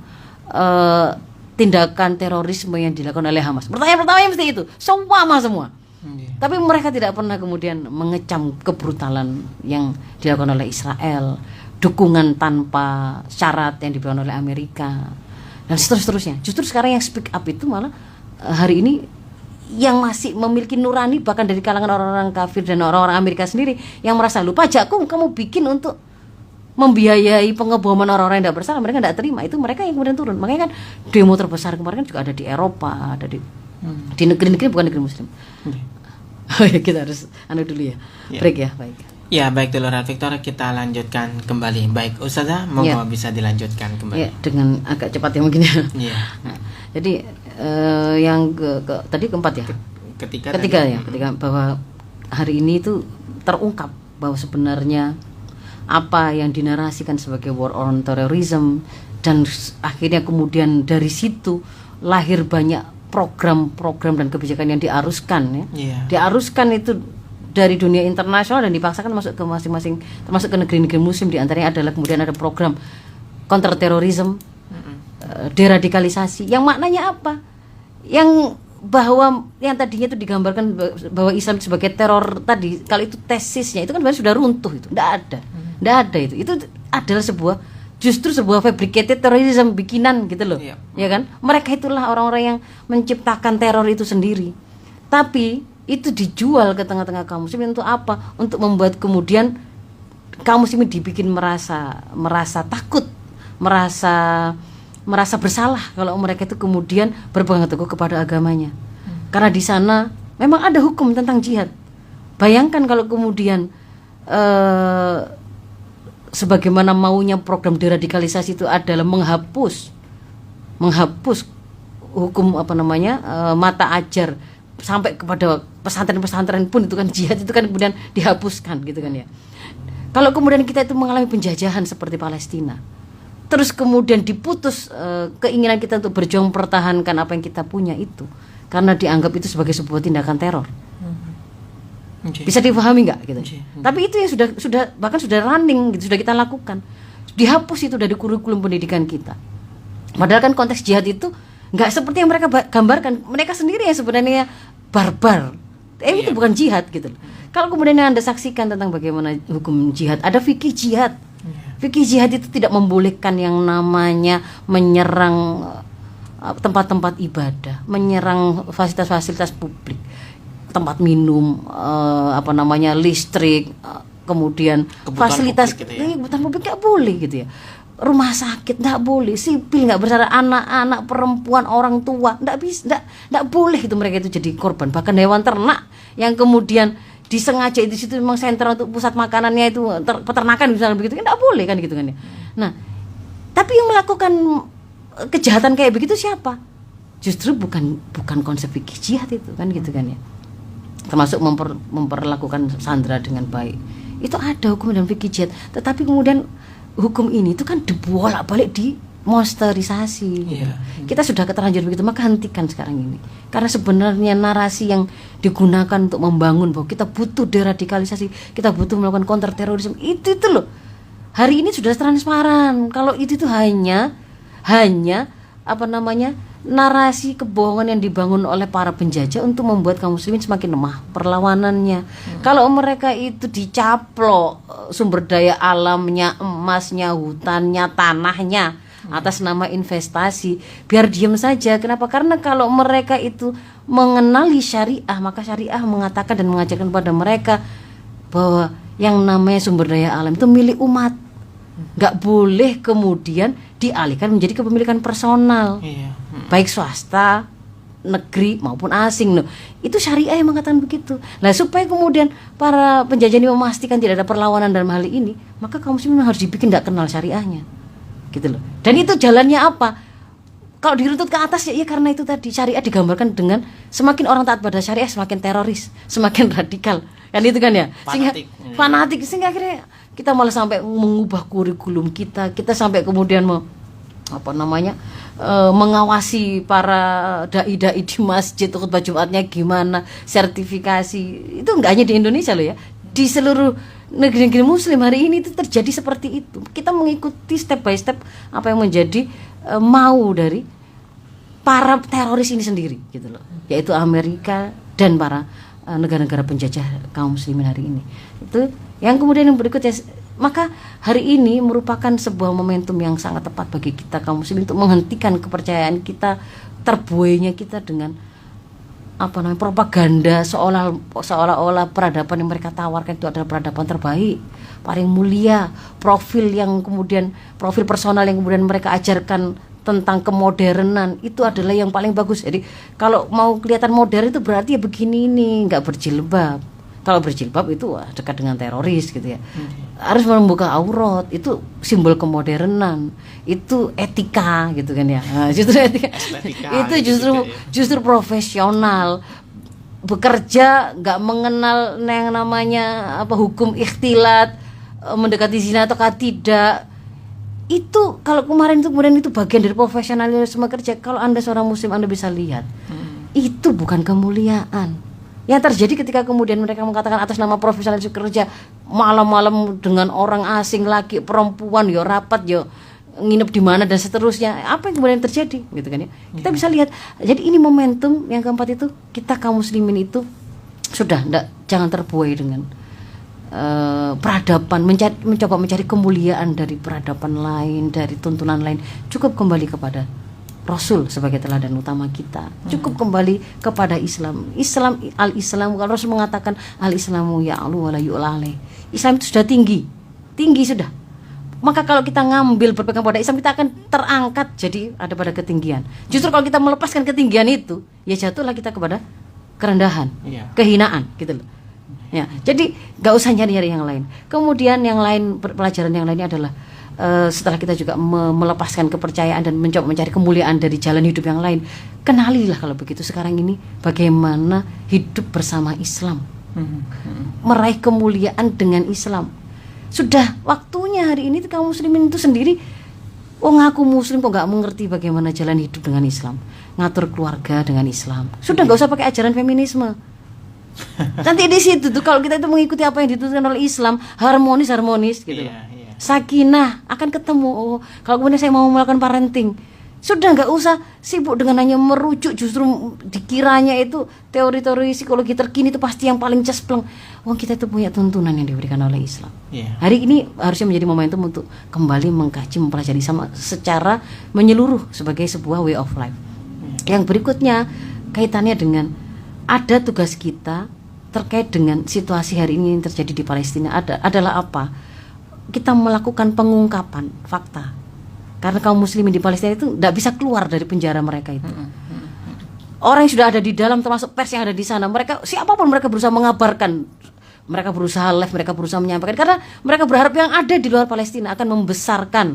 tindakan terorisme yang dilakukan oleh Hamas? Pertanyaan pertamanya mesti itu, semua. Tapi mereka tidak pernah kemudian mengecam kebrutalan yang dilakukan oleh Israel, dukungan tanpa syarat yang diberikan oleh Amerika, dan seterusnya. Justru sekarang yang speak up itu malah hari ini yang masih memiliki nurani, bahkan dari kalangan orang-orang kafir dan orang-orang Amerika sendiri yang merasa, lu pajakku kamu bikin untuk membiayai pengeboman orang-orang yang tidak bersalah, mereka tidak terima. Itu mereka yang kemudian turun. Makanya kan demo terbesar kemarin kan juga ada di Eropa, ada di negeri-negeri bukan negeri Muslim. Oh ya, kita harus dulu ya. Ya. Break ya, baik. Ya, baik Telur Victor, kita lanjutkan kembali. Baik, Ustazah, monggo bisa dilanjutkan kembali. Ya, dengan agak cepat ya mungkin ya. Iya. Nah, jadi yang tadi keempat ya. Ketiga ya, ketika bahwa hari ini itu terungkap bahwa sebenarnya apa yang dinarasikan sebagai war on terrorism, dan akhirnya kemudian dari situ lahir banyak program-program dan kebijakan yang diaruskan ya. Iya. Diaruskan itu dari dunia internasional dan dipaksakan masuk ke masing-masing, termasuk ke negeri-negeri muslim. Di antaranya adalah kemudian ada program counter terorisme, deradikalisasi, yang maknanya apa? Yang bahwa yang tadinya itu digambarkan bahwa Islam sebagai teror tadi, kalau itu tesisnya itu kan sudah runtuh, itu tidak ada itu adalah justru sebuah fabricated terrorism, bikinan gitu loh. Iya. Ya kan, mereka itulah orang-orang yang menciptakan teror itu sendiri, tapi itu dijual ke tengah-tengah kaum muslimin untuk apa? Untuk membuat kemudian kaum muslimin dibikin merasa takut, merasa bersalah kalau mereka itu kemudian berpegang teguh kepada agamanya. Karena di sana memang ada hukum tentang jihad. Bayangkan kalau kemudian sebagaimana maunya program deradikalisasi itu adalah menghapus hukum mata ajar sampai kepada pesantren-pesantren pun, itu kan jihad itu kan kemudian dihapuskan gitu kan ya. Kalau kemudian kita itu mengalami penjajahan seperti Palestina, terus kemudian diputus keinginan kita untuk berjuang mempertahankan apa yang kita punya itu karena dianggap itu sebagai sebuah tindakan teror. Bisa dipahami nggak gitu? Tapi itu yang sudah bahkan sudah running gitu, sudah kita lakukan. Dihapus itu dari kurikulum pendidikan kita. Padahal kan konteks jihad itu nggak seperti yang mereka gambarkan. Mereka sendiri yang sebenarnya barbar. Itu bukan jihad gitu. Kalau kemudian Anda saksikan tentang bagaimana hukum jihad, ada fikih jihad. Fikih jihad itu tidak membolehkan yang namanya menyerang tempat-tempat ibadah, menyerang fasilitas-fasilitas publik, tempat minum, listrik, kemudian kebutuhan fasilitas publik gitu ya. kebutuhan publik nggak boleh gitu ya. Rumah sakit nggak boleh, sipil nggak bersyarat, anak-anak, perempuan, orang tua nggak bisa, nggak boleh itu mereka itu jadi korban. Bahkan hewan ternak yang kemudian disengaja di situ memang sentral untuk pusat makanannya itu peternakan misalnya begitu kan nggak boleh kan gitu kan ya. Nah, tapi yang melakukan kejahatan kayak begitu siapa? Justru bukan konsep fikih jihad itu kan gitu kan ya. Termasuk memperlakukan sandera dengan baik. Itu ada hukum dan fikih jihad. Tetapi kemudian hukum ini itu kan dibolak-balik di monsterisasi. Kita sudah keterlanjur begitu, maka hentikan sekarang ini. Karena sebenarnya narasi yang digunakan untuk membangun bahwa kita butuh deradikalisasi, kita butuh melakukan counter terorisme, itu loh. Hari ini sudah transparan. Kalau itu hanya narasi kebohongan yang dibangun oleh para penjajah untuk membuat kaum muslimin semakin lemah perlawanannya. Kalau mereka itu dicaplok sumber daya alamnya, emasnya, hutannya, tanahnya atas nama investasi, biar diam saja. Kenapa? Karena kalau mereka itu mengenali syariah, maka syariah mengatakan dan mengajarkan kepada mereka bahwa yang namanya sumber daya alam itu milik umat, nggak boleh kemudian dialihkan menjadi kepemilikan personal, baik swasta, negeri maupun asing. Loh, itu syariah yang mengatakan begitu. Nah, supaya kemudian para penjajah ini memastikan tidak ada perlawanan dalam hal ini, maka kaum muslimin harus dibikin nggak kenal syariahnya, gitu loh. Dan itu jalannya apa? Kalau diruntut ke atas ya karena itu tadi syariah digambarkan dengan semakin orang taat pada syariah semakin teroris, semakin radikal, kan itu kan ya, fanatik, sehingga akhirnya kita malah sampai mengubah kurikulum kita sampai kemudian mengawasi para dai-dai di masjid khutbah Jumatnya gimana, sertifikasi. Itu enggak hanya di Indonesia loh ya, di seluruh negeri-negeri muslim hari ini itu terjadi seperti itu. Kita mengikuti step by step apa yang menjadi mau dari para teroris ini sendiri gitu loh, yaitu Amerika dan para negara-negara penjajah kaum muslimin hari ini. Itu yang kemudian yang berikutnya, maka hari ini merupakan sebuah momentum yang sangat tepat bagi kita kaum muslimin untuk menghentikan kepercayaan kita, terbuainya kita dengan propaganda seolah-olah peradaban yang mereka tawarkan itu adalah peradaban terbaik, paling mulia, profil personal yang kemudian mereka ajarkan tentang kemodernan, itu adalah yang paling bagus. Jadi kalau mau kelihatan modern itu berarti ya begini nih, nggak berjilbab. Kalau berjilbab itu dekat dengan teroris gitu ya. Harus membuka aurat, itu simbol kemodernan, itu etika gitu kan ya. Nah, justru etika, itu justru profesional. Bekerja nggak mengenal yang namanya hukum ikhtilat, mendekati zina atau tidak. Itu kalau kemarin itu kemudian itu bagian dari profesionalisme kerja. Kalau Anda seorang muslim, Anda bisa lihat itu bukan kemuliaan. Yang terjadi ketika kemudian mereka mengatakan atas nama profesionalisme kerja, malam-malam dengan orang asing lagi, perempuan yo rapat yo nginep di mana dan seterusnya. Apa yang kemudian terjadi gitu kan ya. Kita bisa lihat. Jadi ini momentum yang keempat itu, kita kaum muslimin itu sudah jangan terbuai dengan peradaban, mencoba mencari kemuliaan dari peradaban lain, dari tuntunan lain. Cukup kembali kepada Rasul sebagai teladan utama kita. Cukup kembali kepada Islam. Al-Islam, kalau Rasul mengatakan al-Islamu ya'lu wa la yu'la alaih. Islam itu sudah tinggi sudah. Maka kalau kita berpegang pada Islam, kita akan terangkat jadi ada pada ketinggian. Justru kalau kita melepaskan ketinggian itu, ya jatuhlah kita kepada kerendahan, kehinaan gitu loh. Ya, jadi nggak usah nyari-nyari yang lain. Kemudian yang lain, pelajaran yang lainnya adalah setelah kita juga melepaskan kepercayaan dan mencoba mencari kemuliaan dari jalan hidup yang lain, kenalilah kalau begitu sekarang ini bagaimana hidup bersama Islam, meraih kemuliaan dengan Islam. Sudah waktunya hari ini kaum muslimin itu sendiri, ngaku muslim kok nggak mengerti bagaimana jalan hidup dengan Islam, ngatur keluarga dengan Islam. Sudah nggak usah pakai ajaran feminisme. Nanti di situ tuh kalau kita itu mengikuti apa yang dituntutkan oleh Islam, harmonis gitu. Sakinah akan ketemu. Kalau kemudian saya mau melakukan parenting, sudah nggak usah sibuk dengan hanya merujuk, justru dikiranya itu teori-teori psikologi terkini itu pasti yang paling cespleng. Kita itu punya tuntunan yang diberikan oleh Islam. Hari ini harusnya menjadi momentum untuk kembali mengkaji, mempelajari sama secara menyeluruh sebagai sebuah way of life. Yang berikutnya kaitannya dengan ada tugas kita terkait dengan situasi hari ini yang terjadi di Palestina adalah apa? Kita melakukan pengungkapan fakta. Karena kaum muslimin di Palestina itu tidak bisa keluar dari penjara mereka itu. Orang yang sudah ada di dalam, termasuk pers yang ada di sana, mereka siapapun mereka berusaha mengabarkan, mereka berusaha live, mereka berusaha menyampaikan, karena mereka berharap yang ada di luar Palestina akan membesarkan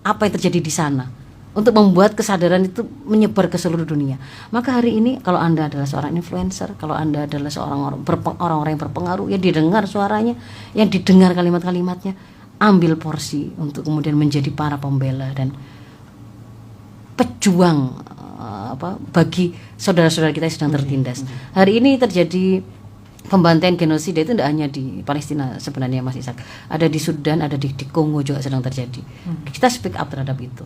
apa yang terjadi di sana, untuk membuat kesadaran itu menyebar ke seluruh dunia. Maka hari ini kalau Anda adalah seorang influencer, kalau Anda adalah orang-orang yang berpengaruh, yang didengar suaranya, yang didengar kalimat-kalimatnya, ambil porsi untuk kemudian menjadi para pembela dan pejuang bagi saudara-saudara kita yang sedang tertindas. Hari ini terjadi pembantaian genosida itu tidak hanya di Palestina sebenarnya, Mas Ishak. Ada di Sudan, ada di Kongo juga sedang terjadi. Kita speak up terhadap itu.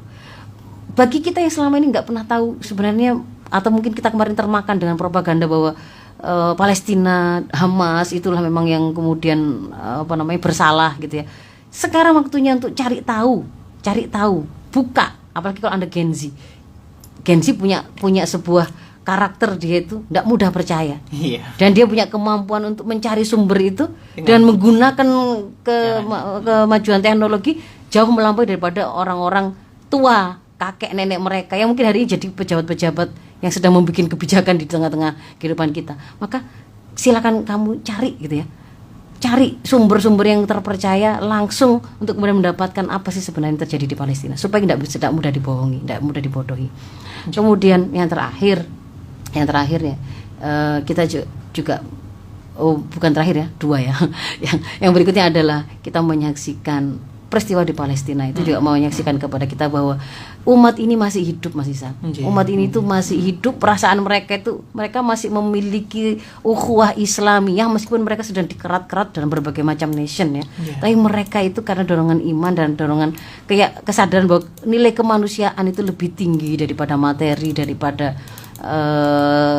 Bagi kita yang selama ini nggak pernah tahu sebenarnya, atau mungkin kita kemarin termakan dengan propaganda bahwa Palestina, Hamas itulah memang yang kemudian bersalah gitu ya. Sekarang waktunya untuk cari tahu, buka. Apalagi kalau Anda Gen Z punya sebuah karakter, dia itu tidak mudah percaya, dan dia punya kemampuan untuk mencari sumber itu dan menggunakan kemajuan teknologi jauh melampaui daripada orang-orang tua, kakek nenek mereka yang mungkin hari ini jadi pejabat-pejabat yang sedang membuat kebijakan di tengah-tengah kehidupan kita. Maka silakan kamu cari gitu ya. Cari sumber-sumber yang terpercaya langsung untuk kemudian mendapatkan apa sih sebenarnya yang terjadi di Palestina, supaya tidak mudah dibohongi, tidak mudah dibodohi. Kemudian yang terakhir ya, kita juga bukan terakhir ya, dua ya. Yang berikutnya adalah kita menyaksikan peristiwa di Palestina itu juga menyaksikan kepada kita bahwa umat ini masih hidup, Mas Isa. Umat ini tuh masih hidup, perasaan mereka masih memiliki ukhuwah Islamiyah meskipun mereka sedang dikerat-kerat dalam berbagai macam nation ya. Tapi mereka itu karena dorongan iman dan dorongan kayak kesadaran bahwa nilai kemanusiaan itu lebih tinggi daripada materi, daripada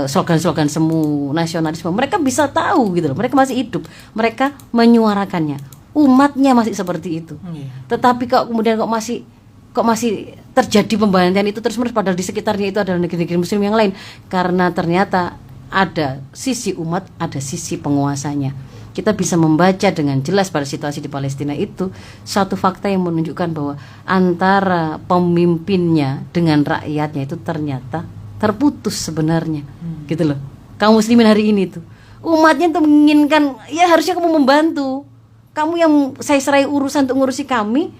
slogan-slogan semu nasionalisme. Mereka bisa tahu gitu loh. Mereka masih hidup. Mereka menyuarakannya. Umatnya masih seperti itu. Tetapi kemudian kok masih terjadi pembantaian itu terus-menerus, padahal di sekitarnya itu adalah negeri-negeri muslim yang lain. Karena ternyata ada sisi umat, ada sisi penguasanya. kita bisa membaca dengan jelas pada situasi di Palestina itu satu fakta yang menunjukkan bahwa antara pemimpinnya dengan rakyatnya itu ternyata terputus sebenarnya, gitu loh. Kaum muslimin hari ini tuh umatnya tuh menginginkan, ya harusnya kamu membantu, kamu yang saya serai urusan untuk ngurusi kami,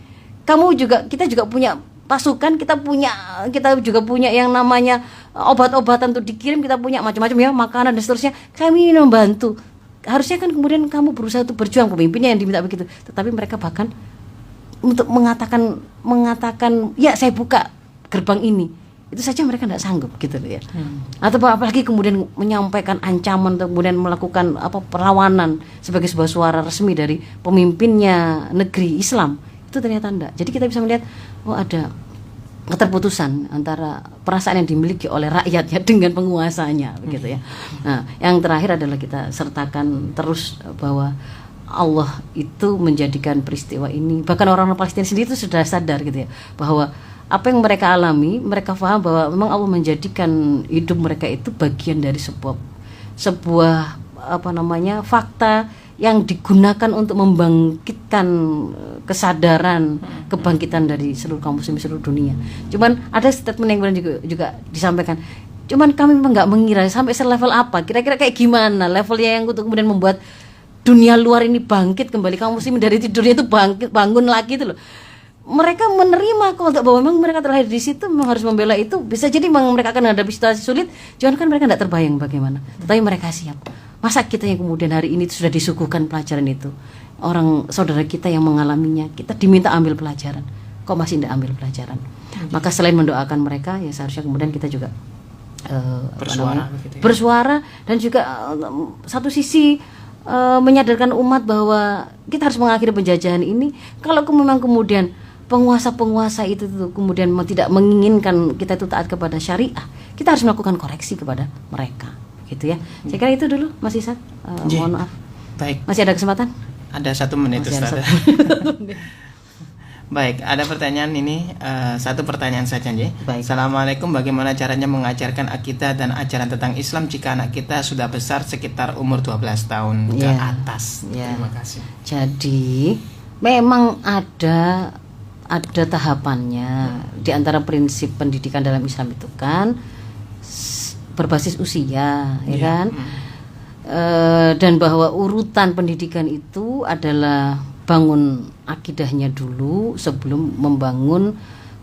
kita juga punya pasukan, kita juga punya yang namanya obat-obatan untuk dikirim, kita punya macam-macam ya, makanan dan seterusnya, kami ingin membantu. Harusnya kan kemudian kamu berusaha untuk berjuang, pemimpinnya yang diminta begitu, tetapi mereka bahkan untuk mengatakan ya saya buka gerbang ini, itu saja mereka tidak sanggup gitu loh ya. Atau apalagi kemudian menyampaikan ancaman atau kemudian melakukan perlawanan sebagai sebuah suara resmi dari pemimpinnya negeri Islam, itu ternyata tidak. Jadi kita bisa melihat ada keterputusan antara perasaan yang dimiliki oleh rakyatnya dengan penguasanya begitu ya. Nah, yang terakhir adalah kita sertakan terus bahwa Allah itu menjadikan peristiwa ini, bahkan orang-orang Palestina sendiri itu sudah sadar gitu ya, bahwa apa yang mereka alami, mereka paham bahwa memang Allah menjadikan hidup mereka itu bagian dari sebuah fakta yang digunakan untuk membangkitkan kesadaran, kebangkitan dari seluruh kaum muslim seluruh dunia. Cuman ada statement yang juga disampaikan. Cuman kami memang nggak mengira sampai selevel apa, kira-kira kayak gimana levelnya yang untuk kemudian membuat dunia luar ini bangkit kembali, kaum muslim dari tidurnya itu bangun lagi itu loh. Mereka menerima kok bahwa memang mereka terlahir di situ, memang harus membela itu. Bisa jadi memang mereka akan menghadapi situasi sulit, cuman kan mereka tidak terbayang bagaimana. Tetapi mereka siap. Masa kita yang kemudian hari ini sudah disuguhkan pelajaran itu, orang saudara kita yang mengalaminya, kita diminta ambil pelajaran, kok masih tidak ambil pelajaran? Maka selain mendoakan mereka, ya seharusnya kemudian kita juga bersuara dan juga satu sisi menyadarkan umat bahwa kita harus mengakhiri penjajahan ini. Kalau memang kemudian penguasa-penguasa itu kemudian tidak menginginkan kita itu taat kepada syariah, kita harus melakukan koreksi kepada mereka, gitu ya. Saya kira itu dulu, Mas Ihsan. Mohon maaf. Baik. Masih ada kesempatan? Ada 1 menit, Ustaz. Baik, ada pertanyaan ini, satu pertanyaan saja, Nji. Assalamualaikum, bagaimana caranya mengajarkan akidah dan ajaran tentang Islam jika anak kita sudah besar sekitar umur 12 tahun ke atas? Terima kasih. Jadi, memang ada tahapannya. Di antara prinsip pendidikan dalam Islam itu kan berbasis usia, ya kan? Dan bahwa urutan pendidikan itu adalah bangun akidahnya dulu sebelum membangun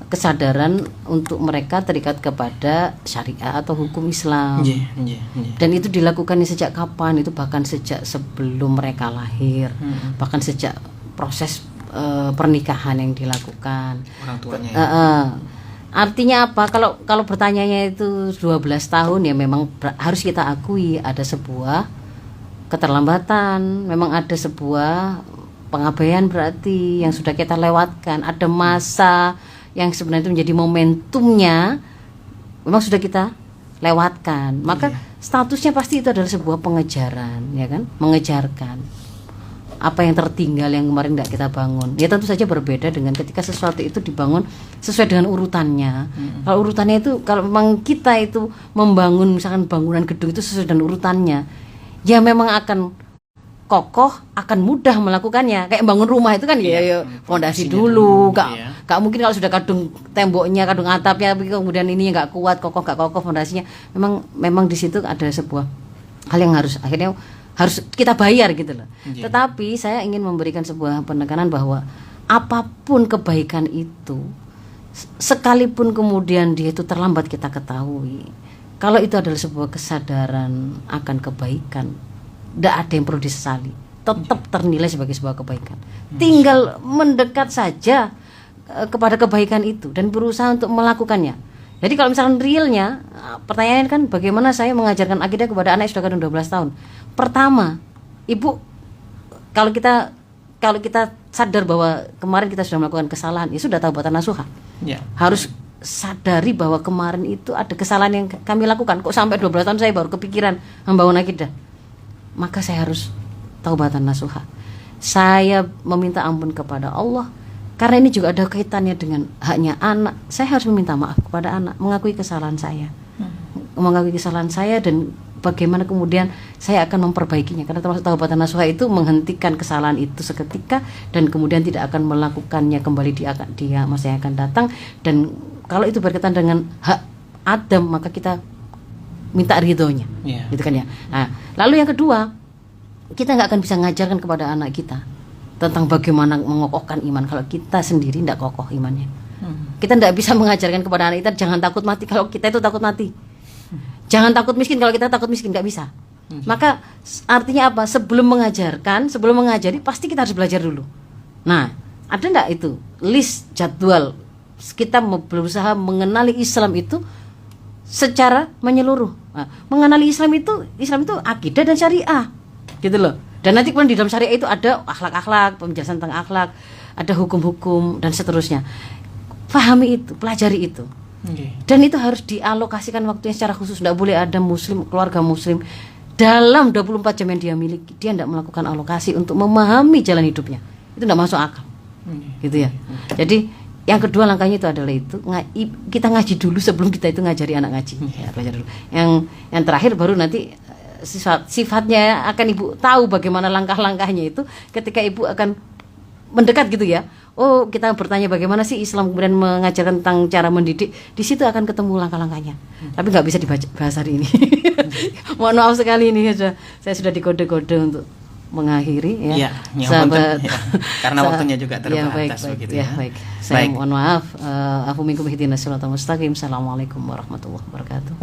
kesadaran untuk mereka terikat kepada syariah atau hukum Islam. Dan itu dilakukan sejak kapan? Itu bahkan sejak sebelum mereka lahir, bahkan sejak proses pernikahan yang dilakukan orang tuanya. Artinya apa? Kalau bertanyanya itu 12 tahun, ya memang harus kita akui ada sebuah keterlambatan, memang ada sebuah pengabaian berarti yang sudah kita lewatkan. Ada masa yang sebenarnya itu menjadi momentumnya, memang sudah kita lewatkan. Maka statusnya pasti itu adalah sebuah pengejaran, ya kan? Mengejarkan apa yang tertinggal yang kemarin tidak kita bangun. Ya tentu saja berbeda dengan ketika sesuatu itu dibangun sesuai dengan urutannya. Kalau urutannya itu, kalau memang kita itu membangun misalkan bangunan gedung itu sesuai dengan urutannya, ya memang akan kokoh, akan mudah melakukannya. Kayak bangun rumah itu kan ya fondasi dulu, gak mungkin kalau sudah kadung temboknya, kadung atapnya, kemudian ini nggak kuat, kokoh fondasinya. Memang di situ ada sebuah hal yang harus kita bayar gitu loh. Tetapi saya ingin memberikan sebuah penekanan bahwa apapun kebaikan itu, sekalipun kemudian dia itu terlambat kita ketahui, kalau itu adalah sebuah kesadaran akan kebaikan, tidak ada yang perlu disesali, tetap ternilai sebagai sebuah kebaikan. Tinggal mendekat saja kepada kebaikan itu dan berusaha untuk melakukannya. Jadi kalau misalkan realnya, pertanyaannya kan bagaimana saya mengajarkan akidah kepada anak yang sudah kandung 12 tahun. Pertama, ibu, kalau kita sadar bahwa kemarin kita sudah melakukan kesalahan, ya sudah taubatan nasuha. Harus sadari bahwa kemarin itu ada kesalahan yang kami lakukan. Kok sampai 12 tahun saya baru kepikiran membangun akidah? Maka saya harus taubatan nasuha. Saya meminta ampun kepada Allah, karena ini juga ada kaitannya dengan haknya anak. Saya harus meminta maaf kepada anak, mengakui kesalahan saya, dan bagaimana kemudian saya akan memperbaikinya, karena termasuk taubatan nasuha itu menghentikan kesalahan itu seketika dan kemudian tidak akan melakukannya kembali di masa yang akan datang. Dan kalau itu berkaitan dengan hak Adam, maka kita minta ridhonya, gitu kan ya. Nah, lalu yang kedua, kita nggak akan bisa mengajarkan kepada anak kita tentang bagaimana mengokohkan iman kalau kita sendiri tidak kokoh imannya. Kita tidak bisa mengajarkan kepada anak kita jangan takut mati kalau kita itu takut mati. Jangan takut miskin kalau kita takut miskin, nggak bisa. Maka artinya apa? Sebelum mengajari pasti kita harus belajar dulu. Nah, ada enggak itu list jadwal kita berusaha mengenali Islam itu secara menyeluruh. Nah, mengenali Islam itu akidah dan syariah, gitu loh. Dan nanti kemudian di dalam syariah itu ada akhlak-akhlak, penjelasan tentang akhlak, ada hukum-hukum dan seterusnya. Pahami itu, pelajari itu. Dan itu harus dialokasikan waktunya secara khusus. Tidak boleh ada muslim, keluarga muslim dalam 24 jam yang dia miliki dia tidak melakukan alokasi untuk memahami jalan hidupnya. Itu tidak masuk akal, gitu ya. Jadi yang kedua langkahnya itu adalah itu kita ngaji dulu sebelum kita itu ngajari anak ngaji. Ya, belajar dulu. Yang terakhir baru nanti sifatnya akan ibu tahu bagaimana langkah-langkahnya itu ketika ibu akan mendekat gitu ya. Oh, kita bertanya bagaimana sih Islam kemudian mengajarkan tentang cara mendidik. Di situ akan ketemu langkah-langkahnya. Tapi nggak bisa dibahas hari ini. Mohon maaf sekali ini saya sudah dikode-kode untuk mengakhiri ya. Sahabat, karena waktunya juga terbatas begitu ya. Baik. Saya mohon maaf. Afu minkum ihdinas siratal mustaqim. Assalamualaikum warahmatullahi wabarakatuh.